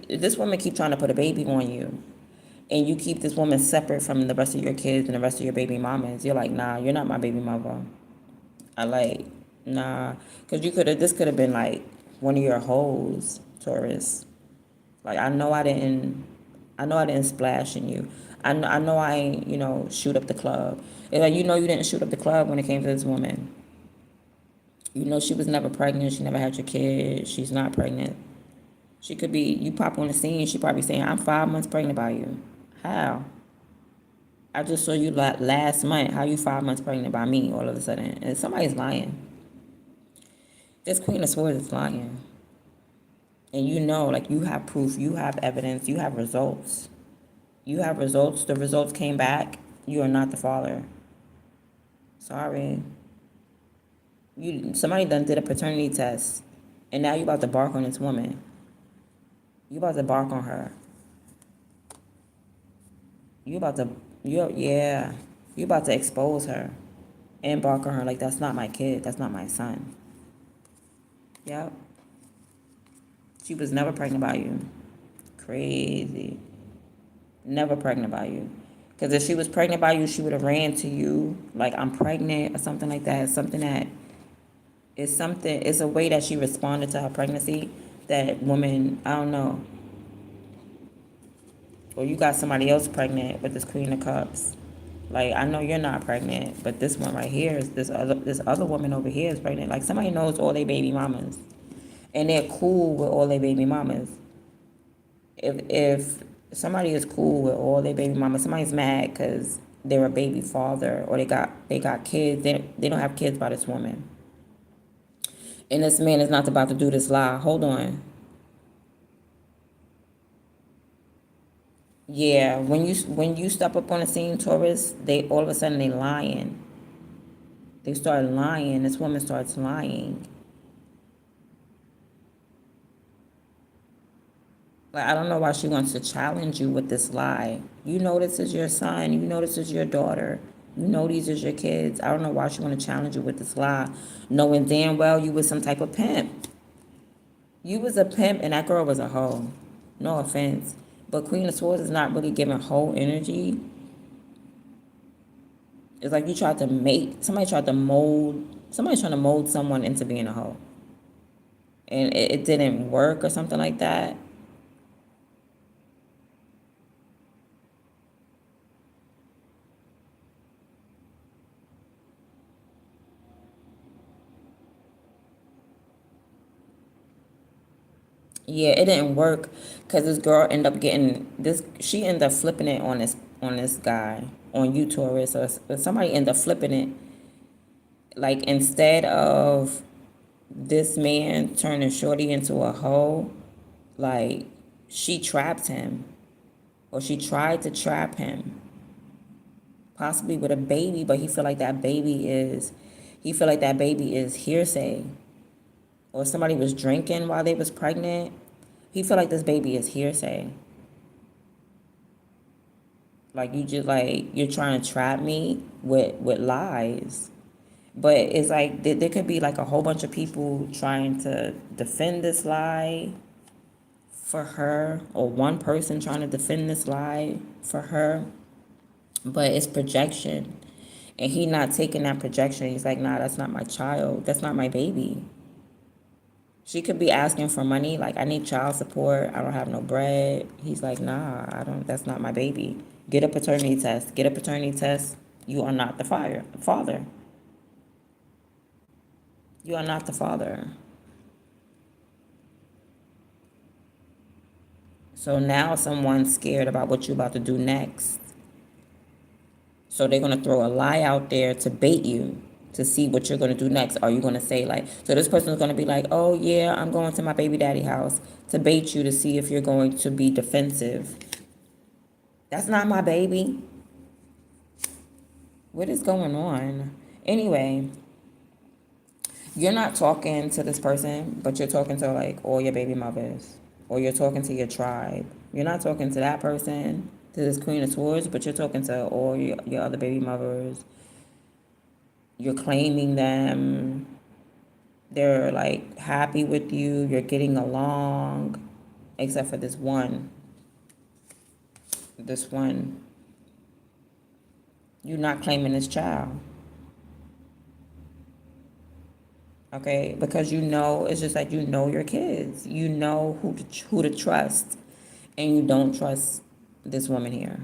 This woman keep trying to put a baby on you, and you keep this woman separate from the rest of your kids and the rest of your baby mamas. You're like, nah, you're not my baby mother. I like, nah, because this could have been like one of your hoes, Taurus. Like, I know I didn't splash in you. I know I ain't, shoot up the club. And like, you didn't shoot up the club when it came to this woman. You know she was never pregnant. She never had your kid. She's not pregnant. She could be, you pop on the scene, she probably saying, I'm 5 months pregnant by you. How? I just saw you last month. How you 5 months pregnant by me all of a sudden? And somebody's lying. This Queen of Swords is lying. And like, you have proof, you have evidence, you have results. You have results. The results came back. You are not the father. Sorry. Somebody done did a paternity test, and now you about to bark on this woman. You about to bark on her. You about to, yeah. You about to expose her and bark on her like, that's not my kid. That's not my son. Yep. She was never pregnant by you. Crazy. Never pregnant by you. Because if she was pregnant by you, she would have ran to you like, I'm pregnant or something like that. It's a way that she responded to her pregnancy that woman, I don't know. Or you got somebody else pregnant with this Queen of Cups. Like, I know you're not pregnant, but this one right here is this other woman over here is pregnant. Like, somebody knows all their baby mamas, and they're cool with all their baby mamas. If somebody is cool with all their baby mamas, somebody's mad because they're a baby father, or they got kids. They don't have kids by this woman, and this man is not about to do this lie. Hold on. Yeah, when you step up on the scene, Taurus, they all of a sudden they lying. They start lying. This woman starts lying. Like, I don't know why she wants to challenge you with this lie. You know this is your son. You know this is your daughter. You know these is your kids. I don't know why she want to challenge you with this lie, knowing damn well you was some type of pimp. You was a pimp, and that girl was a hoe. No offense, but Queen of Swords is not really giving hoe energy. It's like you tried to make, somebody's trying to mold someone into being a hoe. And it didn't work or something like that. Yeah, it didn't work because this girl ended up getting this. She ended up flipping it on this guy on you, Taurus. So somebody ended up flipping it. Like instead of this man turning Shorty into a hoe, like she trapped him, or she tried to trap him, possibly with a baby. But he feel like that baby is hearsay, or somebody was drinking while they was pregnant. He feel like this baby is hearsay. Like you're trying to trap me with lies. But it's like there could be like a whole bunch of people trying to defend this lie for her, or one person trying to defend this lie for her. But it's projection. And he not taking that projection. He's like, nah, that's not my child. That's not my baby. She could be asking for money, like I need child support. I don't have no bread. He's like, nah, I don't. That's not my baby. Get a paternity test. Get a paternity test. You are not the father. You are not the father. So now someone's scared about what you're about to do next. So they're gonna throw a lie out there to bait you to see what you're gonna do next. Are you gonna say like, so this person's gonna be like, oh yeah, I'm going to my baby daddy house, to bait you to see if you're going to be defensive. That's not my baby. What is going on? Anyway, you're not talking to this person, but you're talking to like all your baby mothers, or you're talking to your tribe. You're not talking to that person, to this Queen of Swords, but you're talking to all your other baby mothers. You're claiming them. They're like happy with you. You're getting along, except for this one. This one. You're not claiming this child. Okay, because you know, it's just like you know your kids. You know who to trust, and you don't trust this woman here.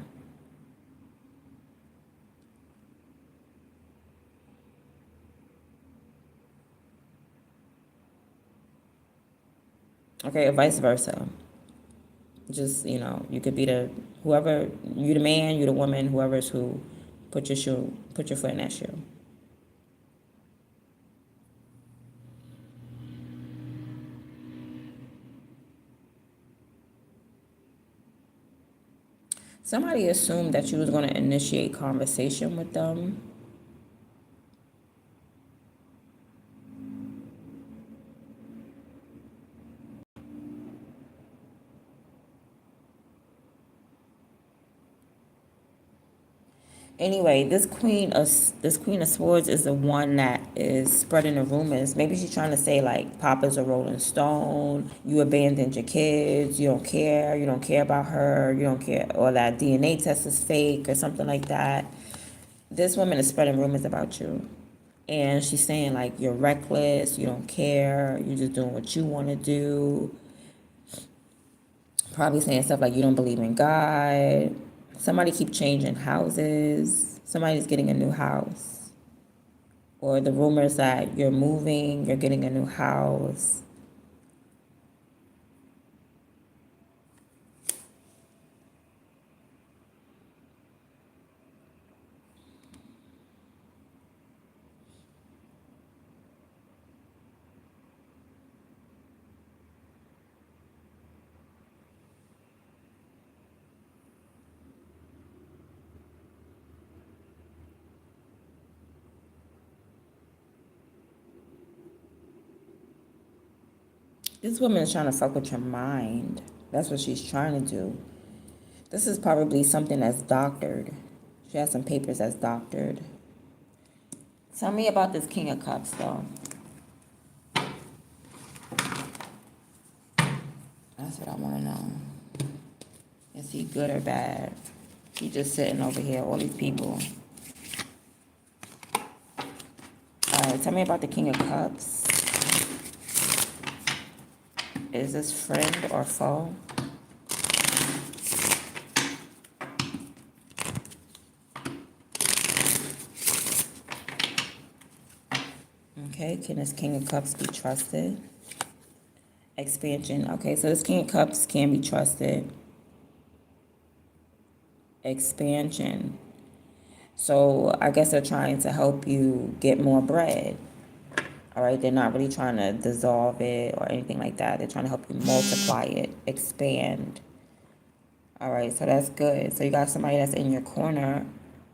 Okay, or vice versa. Just, you could be the whoever, you the man, you the woman, whoever's who, put your foot in that shoe. Somebody assumed that you was going to initiate conversation with them. Anyway, this queen of swords is the one that is spreading the rumors. Maybe she's trying to say like Papa's a Rolling Stone. You abandoned your kids. You don't care. You don't care about her. You don't care, or that DNA test is fake or something like that. This woman is spreading rumors about you, and she's saying like you're reckless. You don't care. You're just doing what you want to do. Probably saying stuff like you don't believe in God. Somebody keep changing houses. Somebody's getting a new house. Or the rumors that you're moving, you're getting a new house. This woman is trying to fuck with your mind. That's what she's trying to do. This is probably something that's doctored. She has some papers that's doctored. Tell me about this King of Cups, though. That's what I want to know. Is he good or bad? He just sitting over here, all these people. right, tell me about the King of Cups. Is this friend or foe? Okay, can this King of Cups be trusted? Expansion. Okay, so this King of Cups can be trusted. Expansion. So I guess they're trying to help you get more bread. All right, they're not really trying to dissolve it or anything like that. They're trying to help you multiply it, expand. All right, so that's good. So you got somebody that's in your corner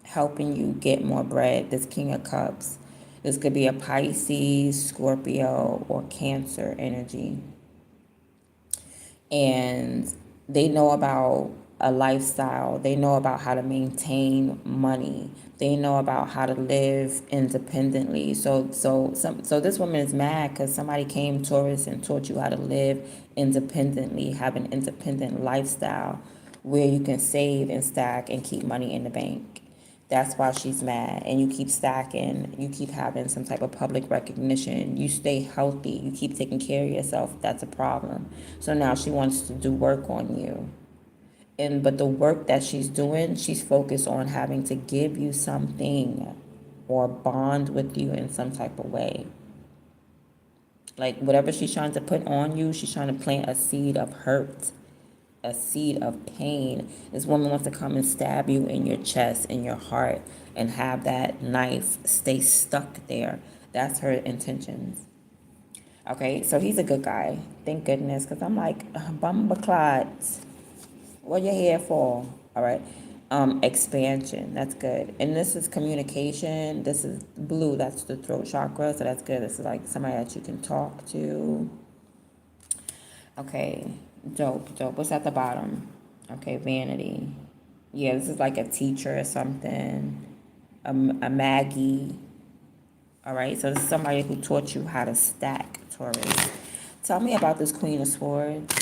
helping you get more bread. This King of Cups. This could be a Pisces, Scorpio, or Cancer energy. And they know about a lifestyle. They know about how to maintain money. They know about how to live independently. So this woman is mad because somebody came, Taurus, and taught you how to live independently, have an independent lifestyle where you can save and stack and keep money in the bank. That's why she's mad. And you keep stacking, you keep having some type of public recognition, you stay healthy, you keep taking care of yourself. That's a problem. So now she wants to do work on you. But the work that she's doing, she's focused on having to give you something or bond with you in some type of way. Like whatever she's trying to put on you, she's trying to plant a seed of hurt, a seed of pain. This woman wants to come and stab you in your chest, in your heart, and have that knife stay stuck there. That's her intentions. Okay, so he's a good guy. Thank goodness, because I'm like, Bumbaclot, what you here for? All right. Expansion, that's good. And this is communication. This is blue, that's the throat chakra, so that's good. This is like somebody that you can talk to. Okay, dope. What's at the bottom? Okay, vanity. Yeah, this is like a teacher or something. A Maggie. All right, so this is somebody who taught you how to stack, Taurus. Tell me about this Queen of Swords.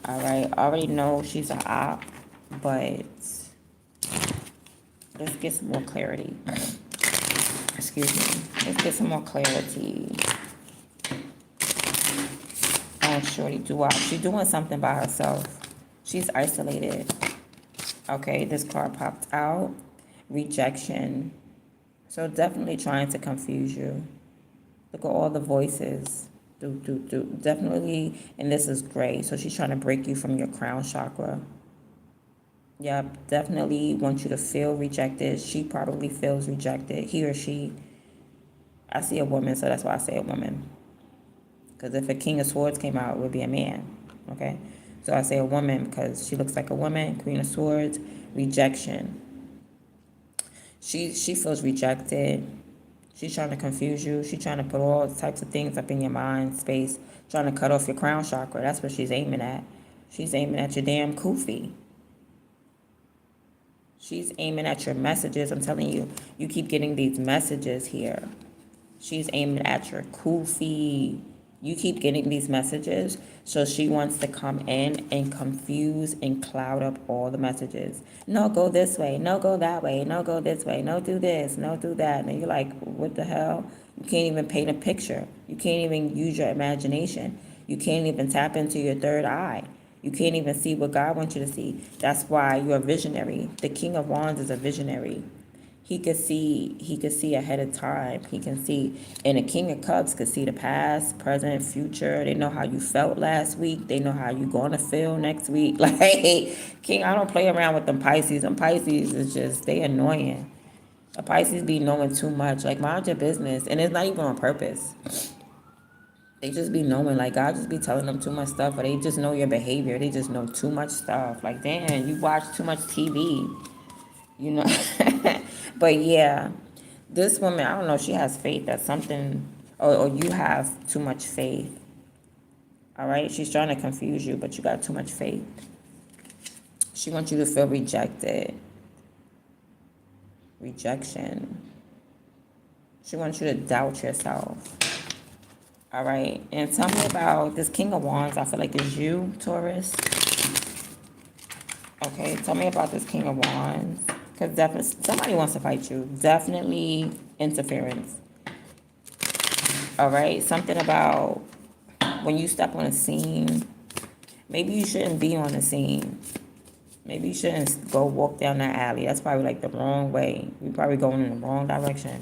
All right, I already know she's an op, but let's get some more clarity. Excuse me. Let's get some more clarity. Oh, shorty doo-wop. She's doing something by herself. She's isolated. Okay, this card popped out. Rejection. So definitely trying to confuse you. Look at all the voices. Definitely, and this is gray. So she's trying to break you from your crown chakra. Yep, definitely want you to feel rejected. She probably feels rejected. He or she. I see a woman, so that's why I say a woman. Because if a King of Swords came out, it would be a man. Okay? So I say a woman because she looks like a woman. Queen of Swords. Rejection. She feels rejected. She's trying to confuse you. She's trying to put all types of things up in your mind space. Trying to cut off your crown chakra. That's what she's aiming at. She's aiming at your damn kufi. She's aiming at your messages. I'm telling you, you keep getting these messages here. She's aiming at your kufi. You keep getting these messages, so she wants to come in and confuse and cloud up all the messages. No, go this way. No, go that way. No, go this way. No, do this. No, do that. And you're like, what the hell? You can't even paint a picture. You can't even use your imagination. You can't even tap into your third eye. You can't even see what God wants you to see. That's why you're a visionary. The King of Wands is a visionary. He could see ahead of time. He can see, and the King of Cups could see the past, present, future. They know how you felt last week. They know how you gonna feel next week. Like, King, I don't play around with them Pisces. Them Pisces is just, they annoying. The Pisces be knowing too much. Like, mind your business. And it's not even on purpose. They just be knowing, like, God just be telling them too much stuff, or they just know your behavior. They just know too much stuff. Like, damn, you watch too much TV. You know, but yeah, this woman, I don't know, she has faith that something, or you have too much faith. All right, she's trying to confuse you, but you got too much faith. She wants you to feel rejected. Rejection. She wants you to doubt yourself. All right, and tell me about this King of Wands. I feel like it's you, Taurus. Okay, tell me about this King of Wands. Because definitely somebody wants to fight you. Definitely interference. All right. Something about when you step on a scene. Maybe you shouldn't be on the scene. Maybe you shouldn't go walk down that alley. That's probably like the wrong way. You're probably going in the wrong direction.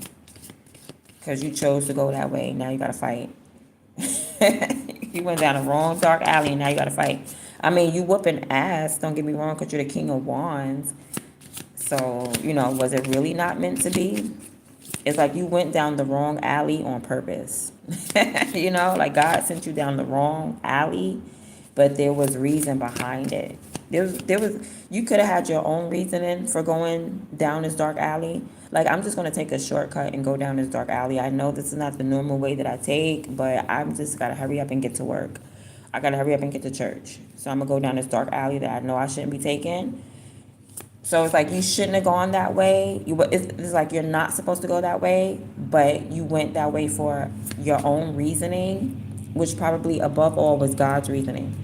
Because you chose to go that way. Now you got to fight. You went down the wrong dark alley and now you got to fight. I mean, you whooping ass. Don't get me wrong, because you're the king of wands. So, was it really not meant to be? It's like you went down the wrong alley on purpose. Like God sent you down the wrong alley, but there was reason behind it. There was you could have had your own reasoning for going down this dark alley. Like, I'm just gonna take a shortcut and go down this dark alley. I know this is not the normal way that I take, but I'm just gotta hurry up and get to work. I gotta hurry up and get to church. So I'm gonna go down this dark alley that I know I shouldn't be taking. So it's like you shouldn't have gone that way. It's like you're not supposed to go that way, but you went that way for your own reasoning, which probably above all was God's reasoning.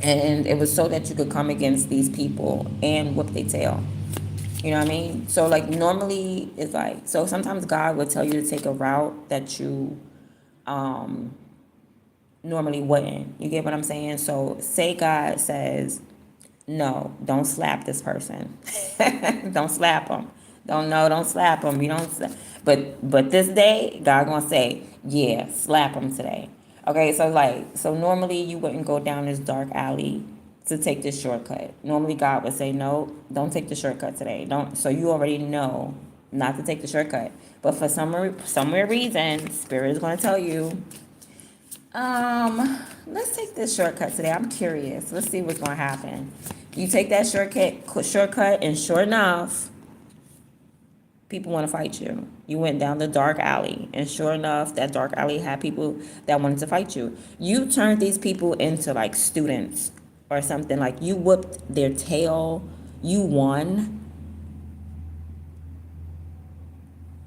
And it was so that you could come against these people and whoop their tail. You know what I mean? So like normally it's like, so sometimes God would tell you to take a route that you normally wouldn't. You get what I'm saying? So say God says, no, don't slap this person. Don't slap them. Don't slap them. You don't. But this day, God gonna say, yeah, slap them today. Okay, so normally you wouldn't go down this dark alley to take this shortcut. Normally God would say, no, don't take the shortcut today. Don't. So you already know not to take the shortcut. But for some weird reason, Spirit is gonna tell you, let's take this shortcut today. I'm curious. Let's see what's gonna happen. You take that shortcut, and sure enough, people want to fight you. You went down the dark alley, and sure enough, that dark alley had people that wanted to fight you. You turned these people into like students or something. Like you whooped their tail. You won.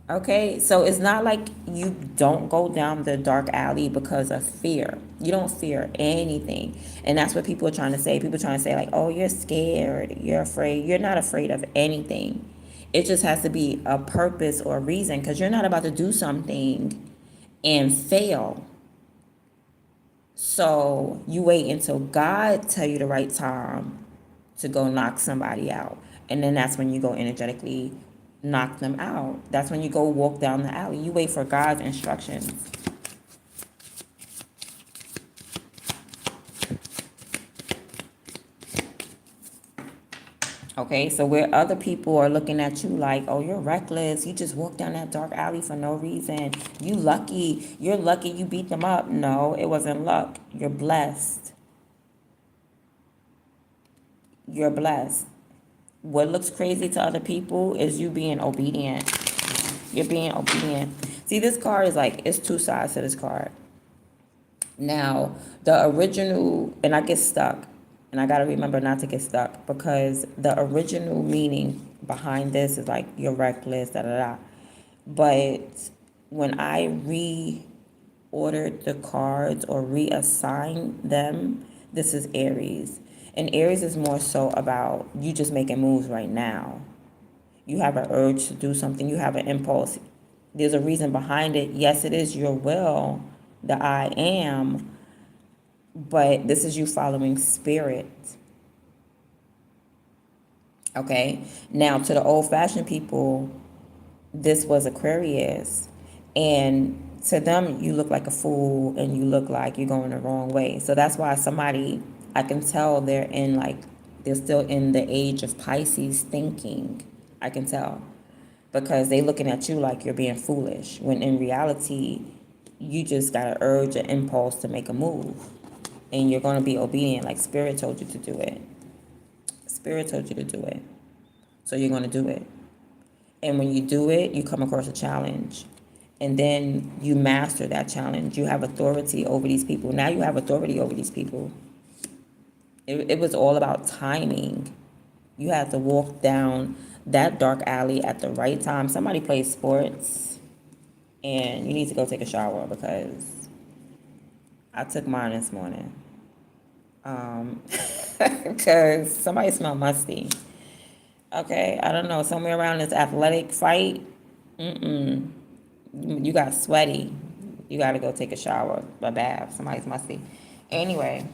Okay, so it's not like you don't go down the dark alley because of fear. You don't fear anything. And that's what people are trying to say. People are trying to say, like, oh, you're scared, you're afraid. You're not afraid of anything. It just has to be a purpose or a reason, because you're not about to do something and fail. So you wait until God tell you the right time to go knock somebody out. And then that's when you go energetically knock them out. That's when you go walk down the alley. You wait for God's instructions. Okay, so where other people are looking at you like, oh, you're reckless. You just walked down that dark alley for no reason. You lucky. You're lucky you beat them up. No, it wasn't luck. You're blessed. You're blessed. What looks crazy to other people is you being obedient. You're being obedient. See, this card is like, it's two sides to this card. Now, the original, and I get stuck, and I got to remember not to get stuck, because the original meaning behind this is like, you're reckless, da da da. But when I reordered the cards or reassigned them, this is Aries. And Aries is more so about you just making moves right now. You have an urge to do something. You have an impulse. There's a reason behind it. Yes, it is your will, the I am, but this is you following spirit. Okay? Now, to the old-fashioned people, this was Aquarius. And to them, you look like a fool and you look like you're going the wrong way. So that's why somebody, I can tell they're still in the age of Pisces thinking. I can tell. Because they looking at you like you're being foolish. When in reality, you just got an urge, an impulse to make a move. And you're going to be obedient like Spirit told you to do it. Spirit told you to do it. So you're going to do it. And when you do it, you come across a challenge. And then you master that challenge. You have authority over these people. Now you have authority over these people. It was all about timing. You had to walk down that dark alley at the right time. Somebody plays sports, and you need to go take a shower, because I took mine this morning. Because somebody smelled musty. Okay, I don't know, somewhere around this athletic fight, you got sweaty. You got to go take a shower, a bath. Somebody's musty. Anyway,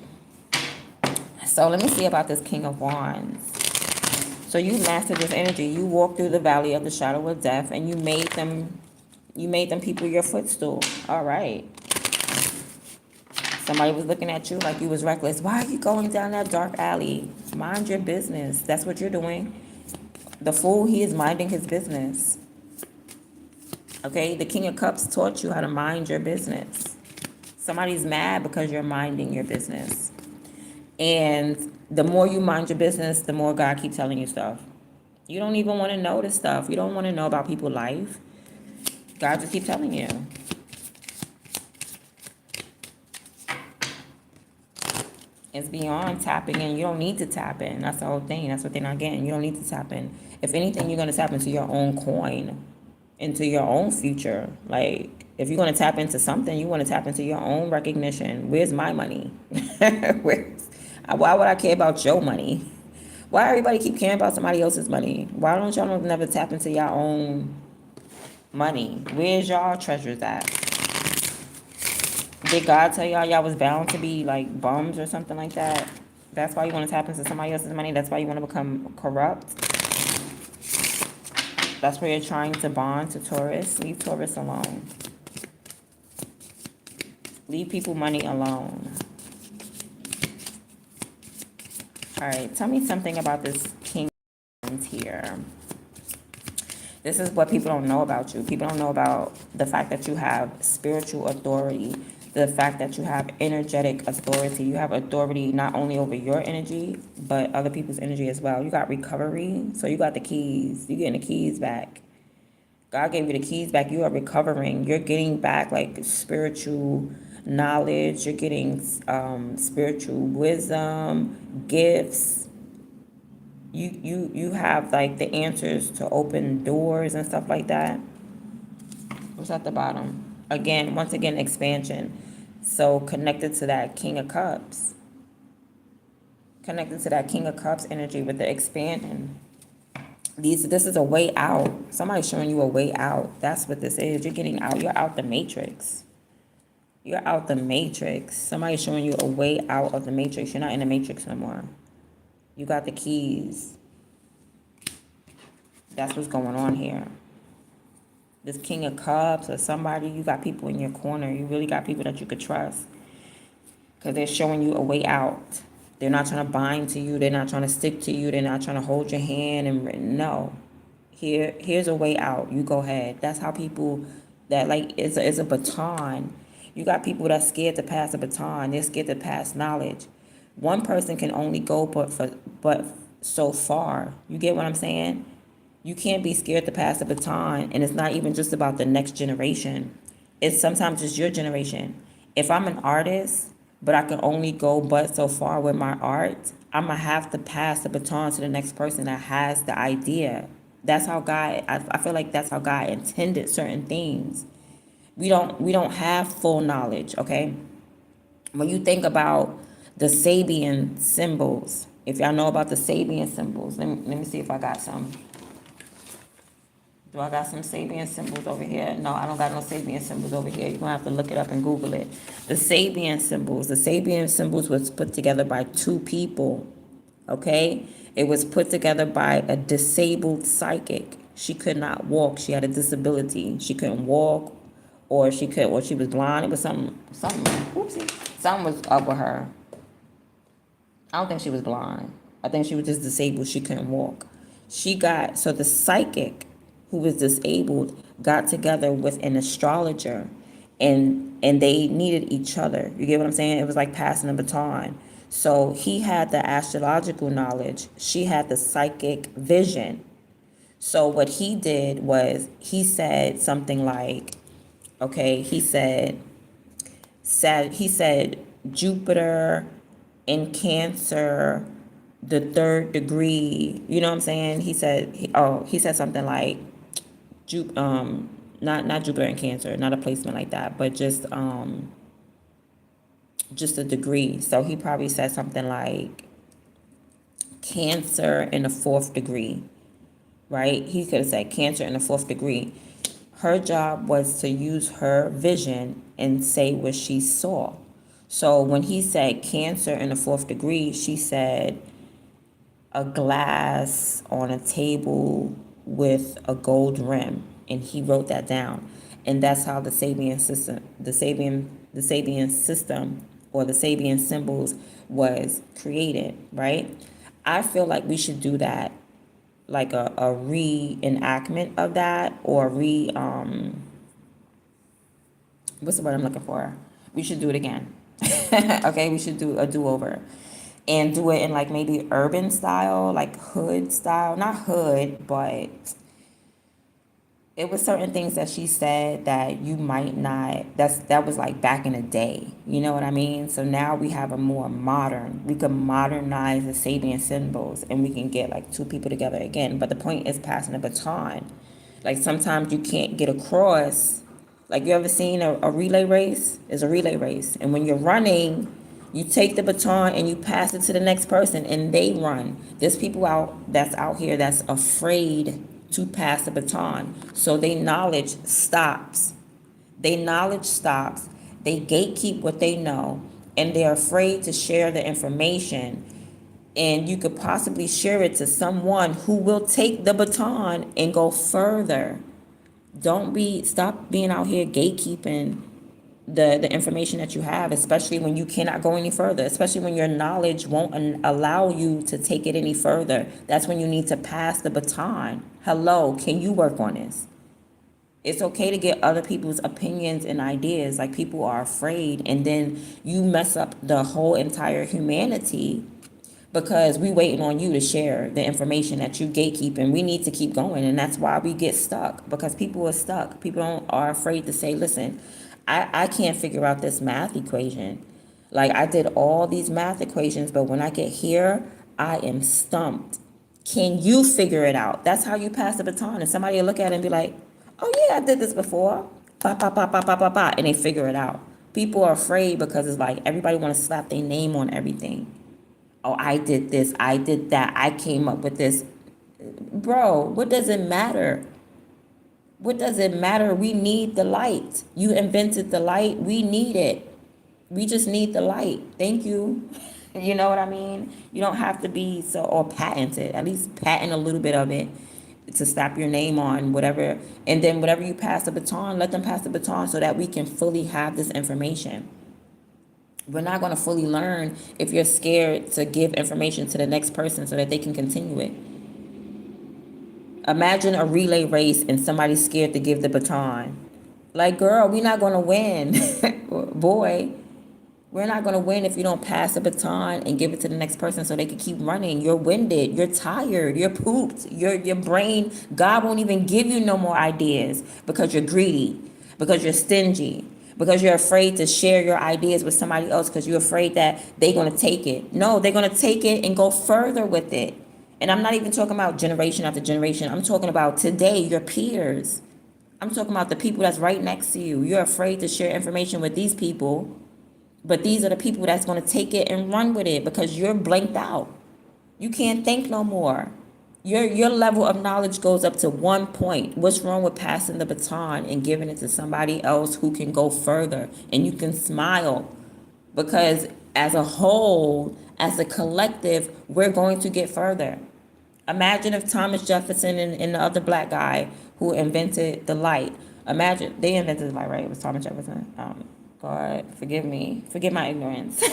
so let me see about this King of Wands. So you mastered this energy. You walked through the valley of the shadow of death, and you made them people your footstool. All right. Somebody was looking at you like you was reckless. Why are you going down that dark alley? Mind your business. That's what you're doing. The fool, he is minding his business. Okay, the King of Cups taught you how to mind your business. Somebody's mad because you're minding your business. And the more you mind your business, the more God keeps telling you stuff. You don't even want to know this stuff. You don't want to know about people's life. God just keeps telling you. It's beyond tapping in. You don't need to tap in. That's the whole thing. That's what they're not getting. You don't need to tap in. If anything, you're going to tap into your own coin, into your own future. Like, if you're going to tap into something, you want to tap into your own recognition. Where's my money? Why would I care about your money? Why everybody keep caring about somebody else's money? Why don't y'all never tap into your own money? Where's y'all treasures at? Did God tell y'all was bound to be like bums or something like that? That's why you want to tap into somebody else's money? That's why you want to become corrupt? That's where you're trying to bond to Taurus? Leave Taurus alone. Leave people money alone. All right, tell me something about this king here. This is what people don't know about you. People don't know about the fact that you have spiritual authority, the fact that you have energetic authority. You have authority not only over your energy, but other people's energy as well. You got recovery, so you got the keys. You're getting the keys back. God gave you the keys back. You are recovering. You're getting back like spiritual knowledge. You're getting spiritual wisdom, gifts. You have like the answers to open doors and stuff like that. What's at the bottom? Again, once again, expansion. So connected to that King of Cups. Connected to that King of Cups energy with the expanding. This is a way out. Somebody's showing you a way out. That's what this is. You're getting out. You're out the matrix. You're out the matrix. Somebody's showing you a way out of the matrix. You're not in the matrix no more. You got the keys. That's what's going on here. This King of Cups or somebody, you got people in your corner. You really got people that you could trust. Because they're showing you a way out. They're not trying to bind to you. They're not trying to stick to you. They're not trying to hold your hand. And no. Here's a way out. You go ahead. That's how people that like it's a baton. You got people that's scared to pass a baton. They're scared to pass knowledge. One person can only go but so far. You get what I'm saying? You can't be scared to pass the baton, and it's not even just about the next generation. It's sometimes just your generation. If I'm an artist, but I can only go but so far with my art, I'm gonna have to pass the baton to the next person that has the idea. That's how God. I feel like that's how God intended certain things. We don't have full knowledge. Okay, when you think about the Sabian symbols, if y'all know about the Sabian symbols, let me see if I got some. Do I got some Sabian symbols over here? No, I don't got no Sabian symbols over here. You're going to have to look it up and Google it. The Sabian symbols was put together by two people, okay? It was put together by a disabled psychic. She could not walk. She had a disability. She couldn't walk, or she was blind. It was something was up with her. I don't think she was blind. I think she was just disabled. She couldn't walk. So the psychic who was disabled got together with an astrologer, and they needed each other. You get what I'm saying? It was like passing a baton. So he had the astrological knowledge. She had the psychic vision. So what he did was he said something like, okay, he said Jupiter in Cancer, the third degree. You know what I'm saying? He said something like, not Jupiter in Cancer, not a placement like that, but just a degree. So he probably said something like Cancer in the fourth degree. right? He could have said cancer in the fourth degree. Her job was to use her vision and say what she saw. So when he said cancer in the fourth degree, she said a glass on a table with a gold rim, and he wrote that down. And that's how the Sabian system or the Sabian symbols was created, right? I feel like we should do that, like a reenactment of that, or what's the word I'm looking for? We should do it again. Okay, we should do a do-over and do it in like maybe urban style, like hood style. Not hood, but it was certain things that she said that you might not, that was like back in the day. You know what I mean? So now we have a more modern, we can modernize the Sabian symbols and we can get like two people together again. But the point is passing the baton. Like sometimes you can't get across. Like you ever seen a relay race? It's a relay race. And when you're running, you take the baton and you pass it to the next person and they run. There's people out here that's afraid to pass the baton. So their knowledge stops. They gatekeep what they know, and they're afraid to share the information. And you could possibly share it to someone who will take the baton and go further. Stop being out here gatekeeping the information that you have, especially when you cannot go any further, especially when your knowledge won't allow you to take it any further. That's when you need to pass the baton. Hello, can you work on this? It's okay to get other people's opinions and ideas. Like, people are afraid, and then you mess up the whole entire humanity because we waiting on you to share the information that you gatekeep, and we need to keep going. And that's why we get stuck, because people are stuck. Are afraid to say, listen, I can't figure out this math equation. Like, I did all these math equations, but when I get here, I am stumped. Can you figure it out? That's how you pass the baton. And somebody will look at it and be like, oh yeah, I did this before. Ba, ba, ba, ba, ba, ba, ba, and they figure it out. People are afraid because it's like everybody want to slap their name on everything. Oh, I did this, I did that, I came up with this. Bro, what does it matter? What does it matter? We need the light. You invented the light. We need it. We just need the light. Thank you. You know what I mean? You don't have to be so, or patent it. At least patent a little bit of it to slap your name on whatever. And then whatever you pass the baton, let them pass the baton so that we can fully have this information. We're not going to fully learn if you're scared to give information to the next person so that they can continue it. Imagine a relay race and somebody's scared to give the baton. Like, girl, we're not going to win. Boy, we're not going to win if you don't pass the baton and give it to the next person so they can keep running. You're winded. You're tired. You're pooped. Your brain, God won't even give you no more ideas because you're greedy, because you're stingy, because you're afraid to share your ideas with somebody else because you're afraid that they're going to take it. No, they're going to take it and go further with it. And I'm not even talking about generation after generation. I'm talking about today, your peers. I'm talking about the people that's right next to you. You're afraid to share information with these people, but these are the people that's going to take it and run with it because you're blanked out. You can't think no more. Your level of knowledge goes up to one point. What's wrong with passing the baton and giving it to somebody else who can go further? And you can smile because as a whole, as a collective, we're going to get further. Imagine if Thomas Jefferson and the other black guy who invented the light. Imagine, they invented the light, right? It was Thomas Jefferson. God, forgive me. Forgive my ignorance.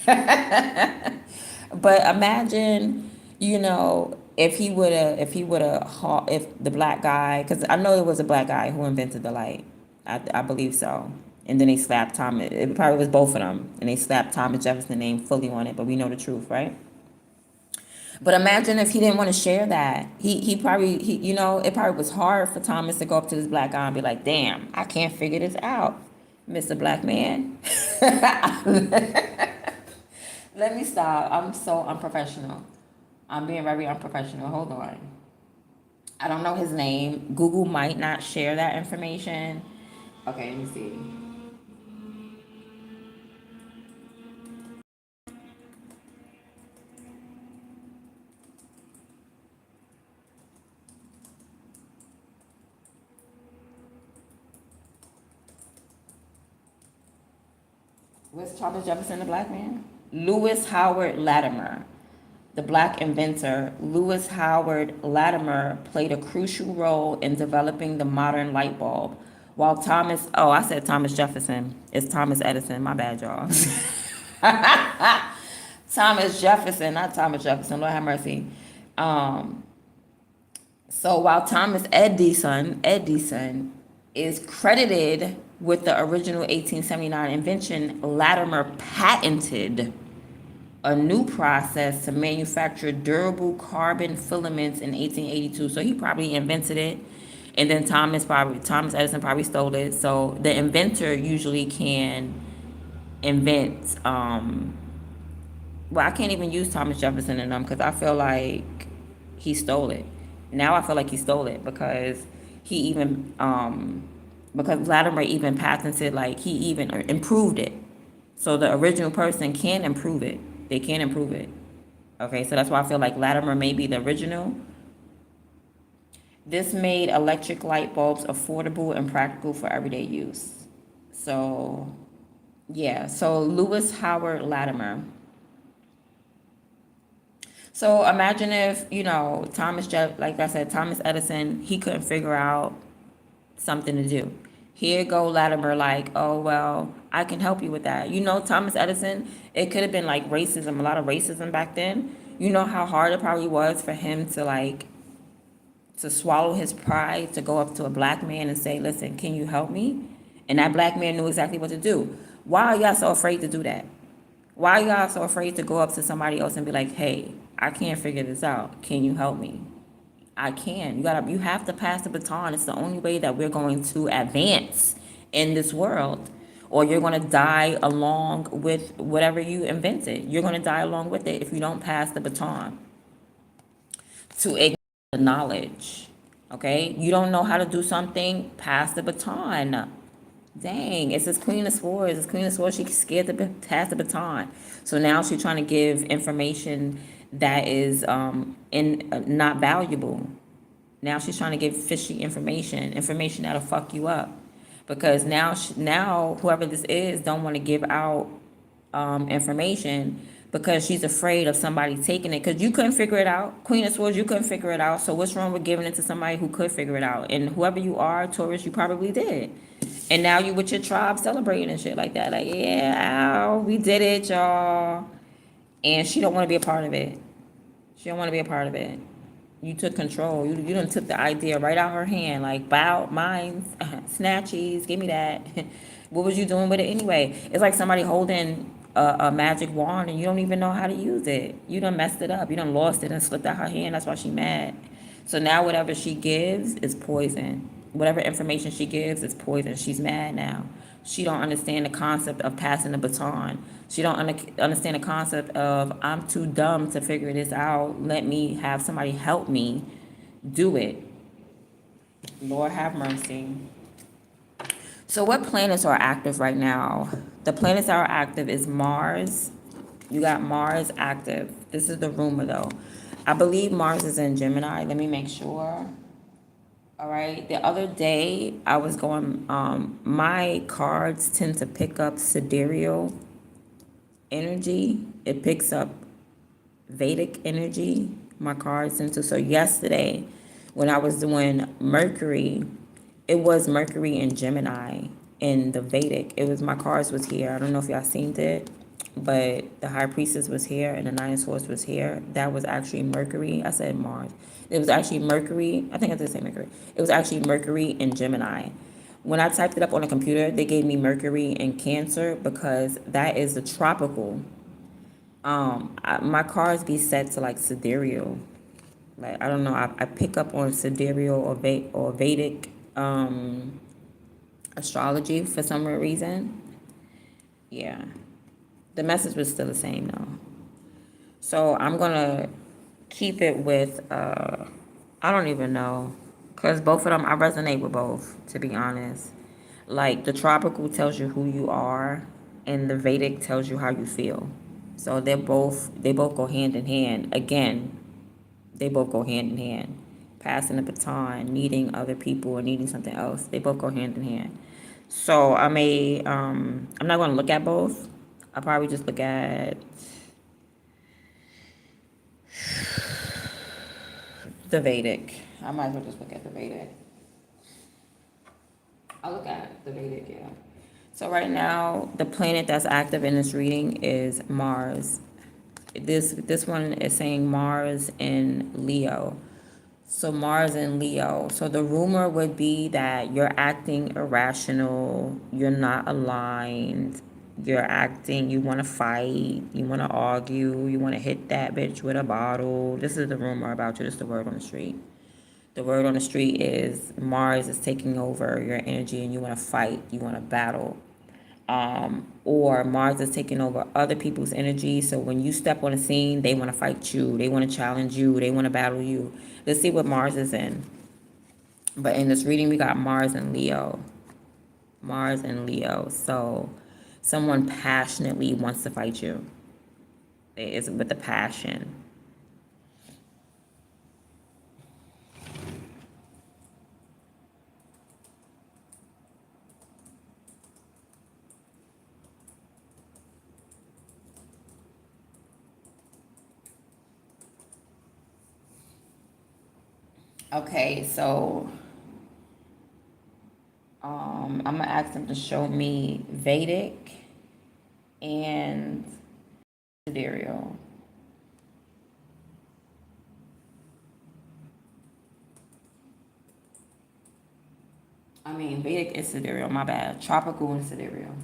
But imagine, if the black guy, because I know it was a black guy who invented the light. I believe so. And then they slapped Thomas. It probably was both of them. And they slapped Thomas Jefferson's name fully on it, but we know the truth, right? But imagine if he didn't want to share that. It probably was hard for Thomas to go up to this black guy and be like, damn, I can't figure this out, Mr. Black Man. Let me stop. I'm so unprofessional. I'm being very unprofessional. Hold on. I don't know his name. Google might not share that information. Okay, let me see. Was Thomas Jefferson a black man? Lewis Howard Latimer, the black inventor. Lewis Howard Latimer played a crucial role in developing the modern light bulb. While I said Thomas Jefferson. It's Thomas Edison. My bad, y'all. Thomas Jefferson, not Thomas Jefferson. Lord have mercy. Um, so while Thomas Edison is credited with the original 1879 invention, Latimer patented a new process to manufacture durable carbon filaments in 1882. So he probably invented it, and then Thomas Edison probably stole it. So the inventor usually can invent. Well, I can't even use Thomas Jefferson in them because I feel like he stole it. Now I feel like he stole it because he even because Latimer even patented, like he even improved it. So the original person can improve it. They can improve it. Okay, so that's why I feel like Latimer may be the original. This made electric light bulbs affordable and practical for everyday use. So, yeah, so Lewis Howard Latimer. So imagine if, like I said, Thomas Edison, he couldn't figure out something to do. Here go Latimer, like, oh, well, I can help you with that. Thomas Edison, it could have been like racism, a lot of racism back then. You know how hard it probably was for him to swallow his pride, to go up to a black man and say, listen, can you help me? And that black man knew exactly what to do. Why are y'all so afraid to do that? Why are y'all so afraid to go up to somebody else and be like, hey, I can't figure this out. Can you help me? I can. You have to pass the baton. It's the only way that we're going to advance in this world. Or you're going to die along with whatever you invented. You're going to die along with it if you don't pass the baton to ignore the knowledge. Okay? You don't know how to do something, pass the baton. Dang, it's as Queen of Swords. It's Queen of Swords. She's scared to pass the baton. So now she's trying to give information that is not valuable. Now she's trying to give fishy information that'll fuck you up, because now whoever this is don't want to give out information because she's afraid of somebody taking it. Because you couldn't figure it out, Queen of Swords. You couldn't figure it out. So what's wrong with giving it to somebody who could figure it out? And whoever you are, Taurus, you probably did. And now you with your tribe celebrating and shit like that. Like, yeah, ow, we did it, y'all. And she don't want to be a part of it. She don't want to be a part of it. You took control. You done took the idea right out her hand. Like, bow, mine, snatchies, give me that. What was you doing with it anyway? It's like somebody holding a magic wand and you don't even know how to use it. You done messed it up. You done lost it and slipped out her hand. That's why she mad. So now whatever she gives is poison. Whatever information she gives is poison. She's mad now. She don't understand the concept of passing the baton. She don't understand the concept of, I'm too dumb to figure this out. Let me have somebody help me do it. Lord have mercy. So what planets are active right now? The planets that are active is Mars. You got Mars active. This is the rumor though. I believe Mars is in Gemini. Let me make sure. All right. The other day I was going, my cards tend to pick up sidereal energy. It picks up Vedic energy. My cards tend to. So yesterday when I was doing Mercury, it was Mercury in Gemini in the Vedic. It was, my cards was here. I don't know if y'all seen it, but the High Priestess was here and the Nine of Swords was here. That was actually Mercury. I said Mars. It was actually Mercury. I think I did say Mercury. It was actually Mercury in Gemini. When I typed it up on a computer, they gave me Mercury in Cancer because that is the tropical. My cards be set to like sidereal. Like, I don't know. I pick up on sidereal or Vedic astrology for some reason. Yeah. The message was still the same though. So I'm going to keep it with, I don't even know. Because both of them, I resonate with both, to be honest. Like, the tropical tells you who you are, and the Vedic tells you how you feel. So they both go hand in hand. Again, they both go hand in hand. Passing the baton, needing other people, or needing something else. They both go hand in hand. So I'm not going to look at both. I'll probably just look at the Vedic. I might as well just look at the Vedic. I'll look at the Vedic, yeah. So right now, the planet that's active in this reading is Mars. This one is saying Mars in Leo. So Mars in Leo. So the rumor would be that you're acting irrational, you're not aligned, you want to fight, you want to argue, you want to hit that bitch with a bottle. This is the rumor about you. This is the word on the street. The word on the street is Mars is taking over your energy and you want to fight, you want to battle. Or Mars is taking over other people's energy. So when you step on a scene, they want to fight you, they want to challenge you, they want to battle you. Let's see what Mars is in. But in this reading, we got Mars and Leo. Mars and Leo. So someone passionately wants to fight you. It's with a passion. Okay, so I'm gonna ask them to show me Vedic and sidereal. I mean, Vedic and sidereal, my bad. Tropical and sidereal.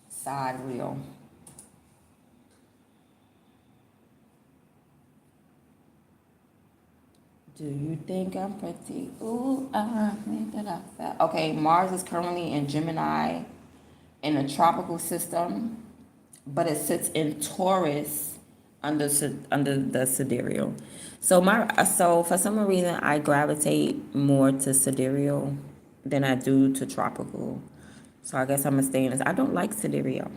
Sidereal. Do you think I'm pretty? Ooh, I think that I felt. Okay, Mars is currently in Gemini in a tropical system, but it sits in Taurus under the sidereal. So for some reason I gravitate more to sidereal than I do to tropical. So I guess I'm gonna stay in this. I don't like sidereal.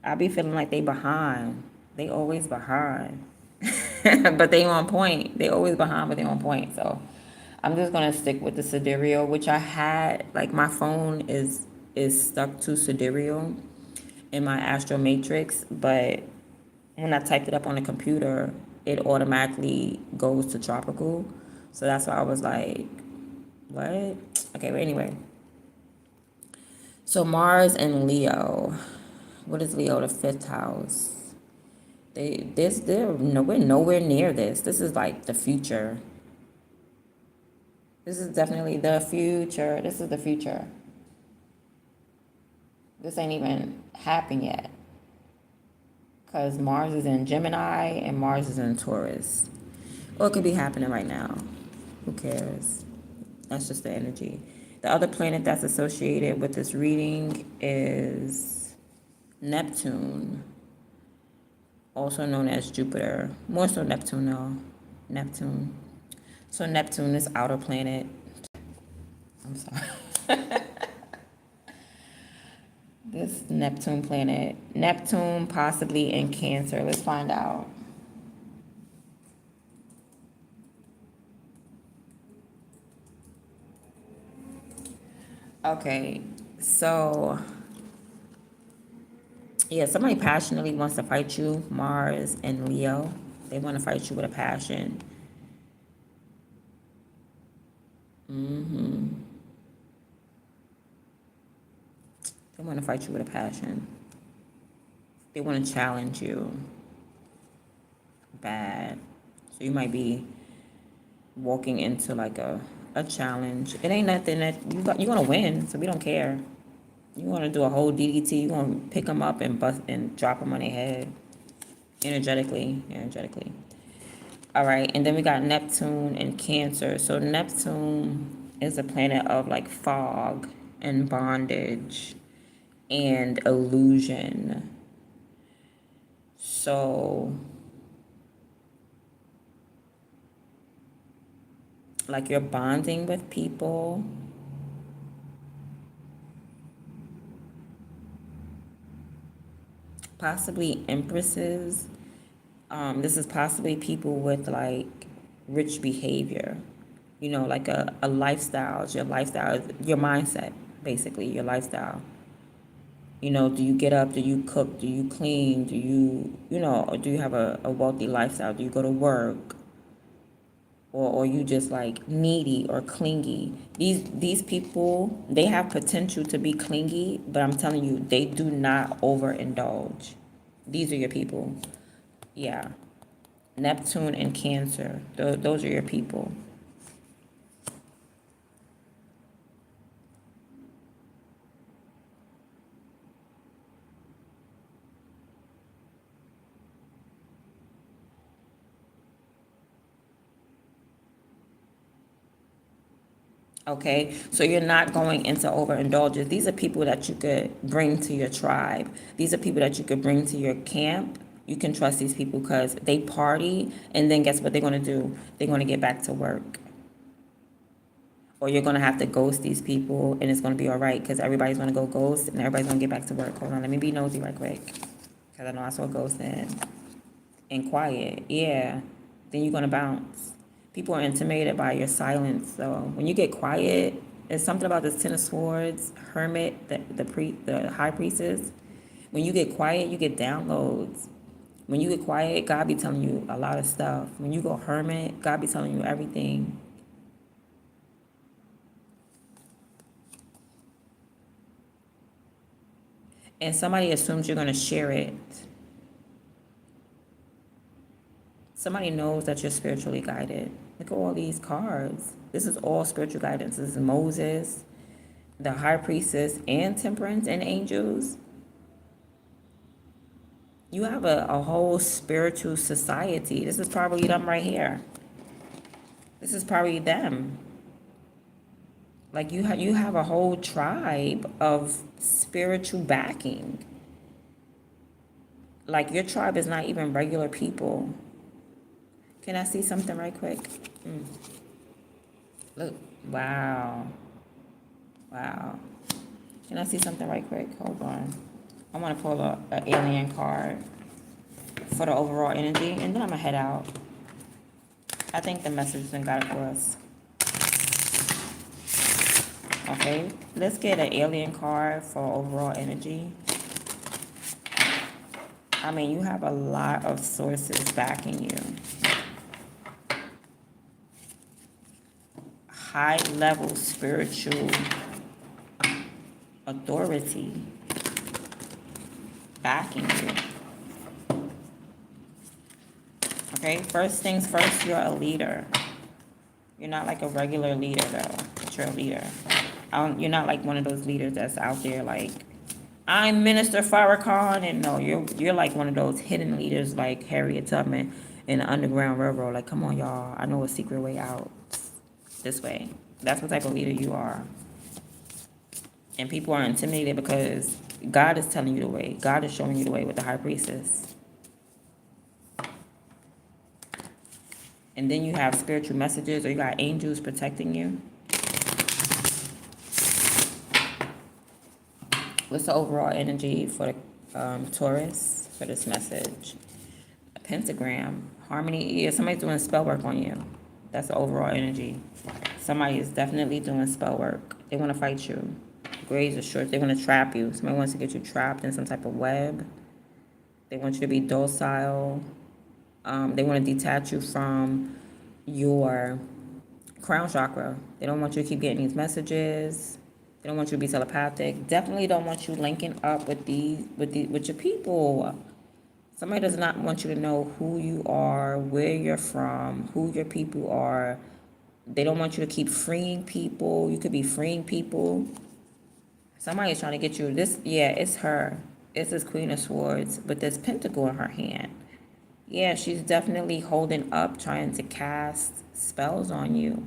I be feeling like they behind. They always behind. But they on point. They always behind, but they on point. So I'm just gonna stick with the sidereal, which I had like my phone is stuck to sidereal in my astro matrix, but when I typed it up on the computer, it automatically goes to tropical. So that's why I was like, what? Okay, but anyway. So Mars and Leo. What is Leo? The fifth house. We're nowhere near this. This is like the future. This is definitely the future. This is the future. This ain't even happened yet. Because Mars is in Gemini and Mars is in Taurus. Or it could be happening right now. Who cares? That's just the energy. The other planet that's associated with this reading is Neptune, also known as Jupiter. More so Neptune, though. Neptune. So Neptune is outer planet. I'm sorry. This Neptune planet. Neptune possibly in Cancer. Let's find out. Okay, so yeah, somebody passionately wants to fight you, Mars and Leo. They want to fight you with a passion. They want to fight you with a passion. They want to challenge you. Bad. So you might be walking into like a challenge. It ain't nothing that you're gonna win, so we don't care. You want to do a whole DDT. You want to pick them up and bust and drop them on their head, energetically. All right, and then we got Neptune and Cancer. So Neptune is a planet of like fog and bondage and illusion. So like you're bonding with people. Possibly empresses. This is possibly people with like rich behavior. You know, like a lifestyle. It's your lifestyle, your mindset, basically, your lifestyle. You know, do you get up? Do you cook? Do you clean? Do you, or do you have a wealthy lifestyle? Do you go to work? Or you just like needy or clingy? These people, they have potential to be clingy, but I'm telling you, they do not overindulge. These are your people. Yeah. Neptune and Cancer. Those are your people. Okay, so you're not going into overindulgence. These are people that you could bring to your tribe. These are people that you could bring to your camp. You can trust these people because they party, and then guess what they're going to do? They're going to get back to work. Or you're going to have to ghost these people, and it's going to be all right because everybody's going to go ghost, and everybody's going to get back to work. Hold on, let me be nosy right quick because I know I saw ghost and quiet. Yeah, then you're going to bounce. People are intimidated by your silence. So when you get quiet, there's something about this Ten of Swords, Hermit, the High Priestess. When you get quiet, you get downloads. When you get quiet, God be telling you a lot of stuff. When you go Hermit, God be telling you everything. And somebody assumes you're going to share it. Somebody knows that you're spiritually guided. Look at all these cards. This is all spiritual guidance. This is Moses, the High Priestess, and Temperance and Angels. You have a whole spiritual society. This is probably them right here. This is probably them. Like you have a whole tribe of spiritual backing. Like your tribe is not even regular people. Can I see something right quick? Look, wow. Wow. Can I see something right quick? Hold on. I want to pull an alien card for the overall energy, and then I'm going to head out. I think the message done got it for us. Okay, let's get an alien card for overall energy. I mean, you have a lot of sources backing you. High level spiritual authority backing you. Okay, first things first, you're a leader. You're not like a regular leader though, but you're a leader. You're not like one of those leaders that's out there like, I'm Minister Farrakhan, and no, you're like one of those hidden leaders like Harriet Tubman in the Underground Railroad. Like, come on, y'all, I know a secret way out. This way. That's what type of leader you are. And people are intimidated because God is telling you the way. God is showing you the way with the High Priestess. And then you have spiritual messages, or you got angels protecting you. What's the overall energy for the Taurus for this message? A pentagram, harmony. Yeah, somebody's doing spell work on you. That's the overall energy. Somebody is definitely doing spell work. They want to fight you. Grays or shorts. They want to trap you. Somebody wants to get you trapped in some type of web. They want you to be docile. They want to detach you from your crown chakra. They don't want you to keep getting these messages. They don't want you to be telepathic. Definitely don't want you linking up with your people. Somebody does not want you to know who you are, where you're from, who your people are. They don't want you to keep freeing people. You could be freeing people. Somebody's trying to get you. It's her. It's this Queen of Swords with this pentacle in her hand. Yeah, she's definitely holding up, trying to cast spells on you.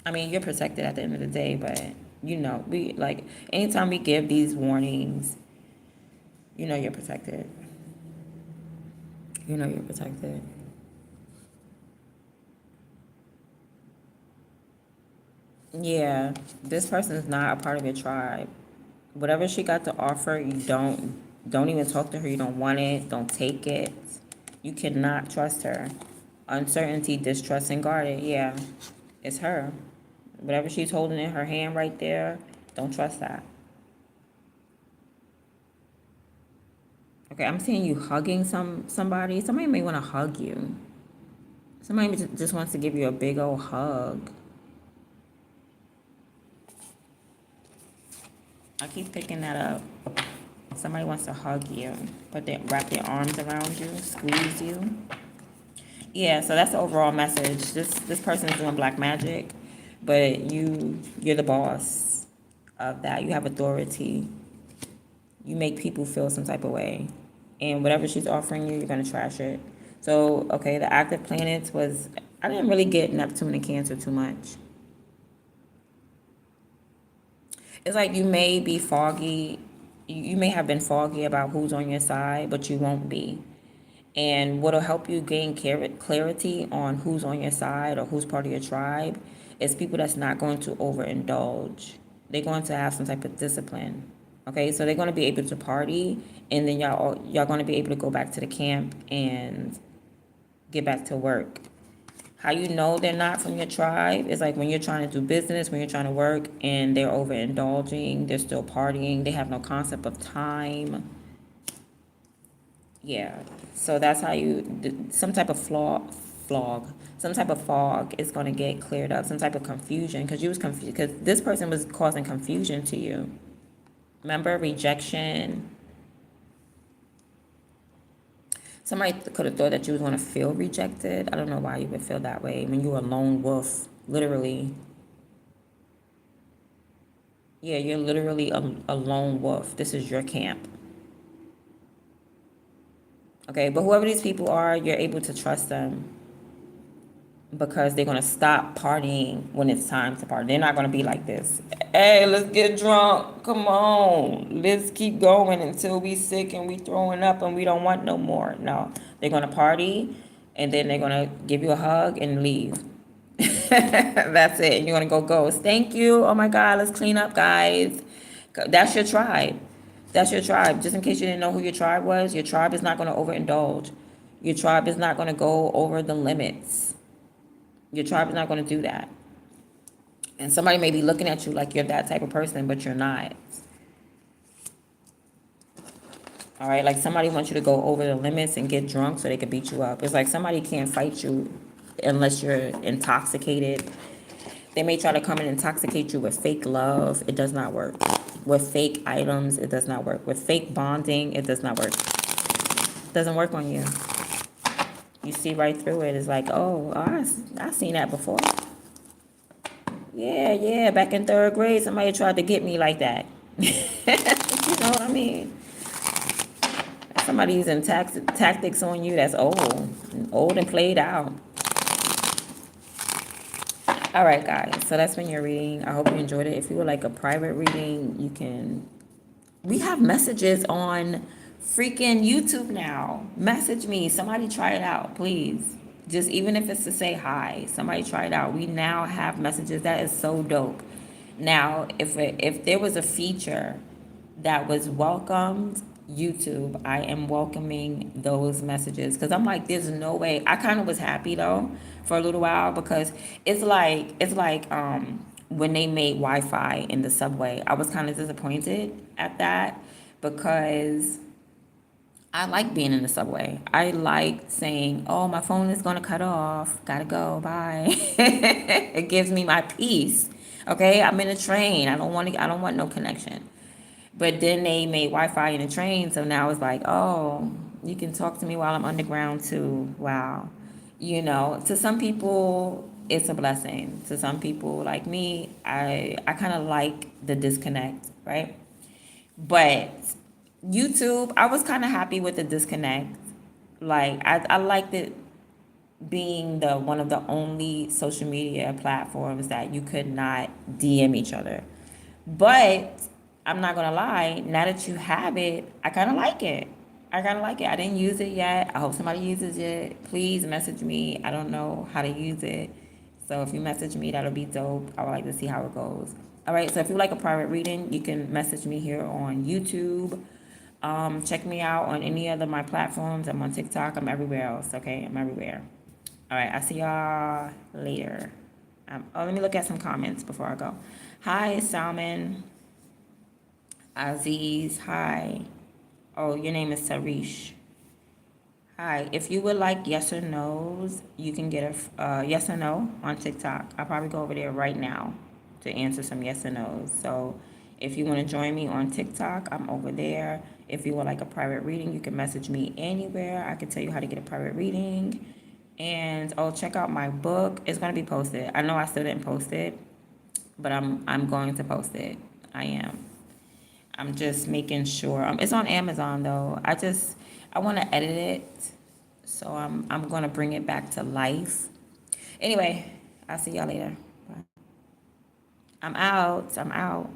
I mean, you're protected at the end of the day, but we like anytime we give these warnings, you're protected. You're protected. Yeah, this person is not a part of your tribe. Whatever she got to offer, you don't even talk to her. You don't want it. Don't take it. You cannot trust her. Uncertainty, distrust, and guarded. Yeah. It's her. Whatever she's holding in her hand right there, don't trust that. Okay, I'm seeing you hugging somebody. Somebody may want to hug you. Somebody just wants to give you a big old hug. I keep picking that up. Somebody wants to hug you, wrap their arms around you, squeeze you. Yeah, so that's the overall message. This person is doing black magic, but you're the boss of that. You have authority. You make people feel some type of way, and whatever she's offering you, you're gonna trash it. So okay, the active planets was, I didn't really get Neptune and Cancer too much. It's like you may be foggy. You may have been foggy about who's on your side, but you won't be. And what'll help you gain clarity on who's on your side or who's part of your tribe is people that's not going to overindulge. They're going to have some type of discipline. Okay, so they're going to be able to party, and then y'all going to be able to go back to the camp and get back to work. How you know they're not from your tribe is like when you're trying to do business, when you're trying to work, and they're overindulging, they're still partying, they have no concept of time. Yeah, so that's how some type of some type of fog is going to get cleared up, some type of confusion, because you was confused, because this person was causing confusion to you. Remember, rejection. Somebody could have thought that you was going to feel rejected. I don't know why you would feel that way when you were a lone wolf, literally. Yeah, you're literally a lone wolf. This is your camp. Okay, but whoever these people are, you're able to trust them because they're going to stop partying when it's time to party. They're not going to be like this. Hey, let's get drunk. Come on. Let's keep going until we sick and we throwing up and we don't want no more. No, they're going to party and then they're going to give you a hug and leave. That's it. You're going to go ghost. Thank you. Oh my God, let's clean up, guys. That's your tribe. That's your tribe. Just in case you didn't know who your tribe was, your tribe is not going to overindulge. Your tribe is not going to go over the limits. Your tribe is not going to do that. And somebody may be looking at you like you're that type of person, but you're not. All right, like somebody wants you to go over the limits and get drunk so they can beat you up. It's like somebody can't fight you unless you're intoxicated. They may try to come and intoxicate you with fake love. It does not work. With fake items, it does not work. With fake bonding, it does not work. It doesn't work on you. You see right through it. It's like, oh, I've seen that before. Yeah, back in third grade, somebody tried to get me like that. You know what I mean? Somebody using tactics on you that's old and played out. All right, guys. So that's been your reading. I hope you enjoyed it. If you would like a private reading, you can. We have messages on freaking YouTube now. Message me. Somebody try it out, please. Just even if it's to say hi, somebody try it out. We now have messages. That is so dope. Now, if there was a feature that was welcomed, YouTube, I am welcoming those messages because I'm like, there's no way. I kind of was happy though for a little while because it's like when they made Wi-Fi in the subway, I was kind of disappointed at that because I like being in the subway. I like saying, "Oh, my phone is gonna cut off. Gotta go. Bye." It gives me my peace. Okay, I'm in a train. I don't want to. I don't want no connection. But then they made Wi-Fi in the train, so now it's like, oh, you can talk to me while I'm underground too. Wow, to some people it's a blessing. To some people like me, I kind of like the disconnect, right? But YouTube, I was kind of happy with the disconnect. Like I liked it being the one of the only social media platforms that you could not DM each other. But I'm not gonna lie, now that you have it, I kind of like it. I kind of like it. I didn't use it yet. I hope somebody uses it. Please message me. I don't know how to use it. So if you message me, that'll be dope. I would like to see how it goes. All right. So if you like a private reading, you can message me here on YouTube. Check me out on any other my platforms. I'm on TikTok. I'm everywhere else. Okay. I'm everywhere. All right. I'll see y'all later. Let me look at some comments before I go. Hi, Salman. Aziz. Hi. Oh, your name is Sarish. Hi. If you would like yes or no's, you can get a yes or no on TikTok. I'll probably go over there right now to answer some yes or no's. So if you want to join me on TikTok, I'm over there. If you would like a private reading, you can message me anywhere. I can tell you how to get a private reading. And oh, check out my book. It's going to be posted. I know I still didn't post it, but I'm going to post it. I am. I'm just making sure. It's on Amazon though. I want to edit it, so I'm going to bring it back to life. Anyway, I'll see y'all later. Bye. I'm out.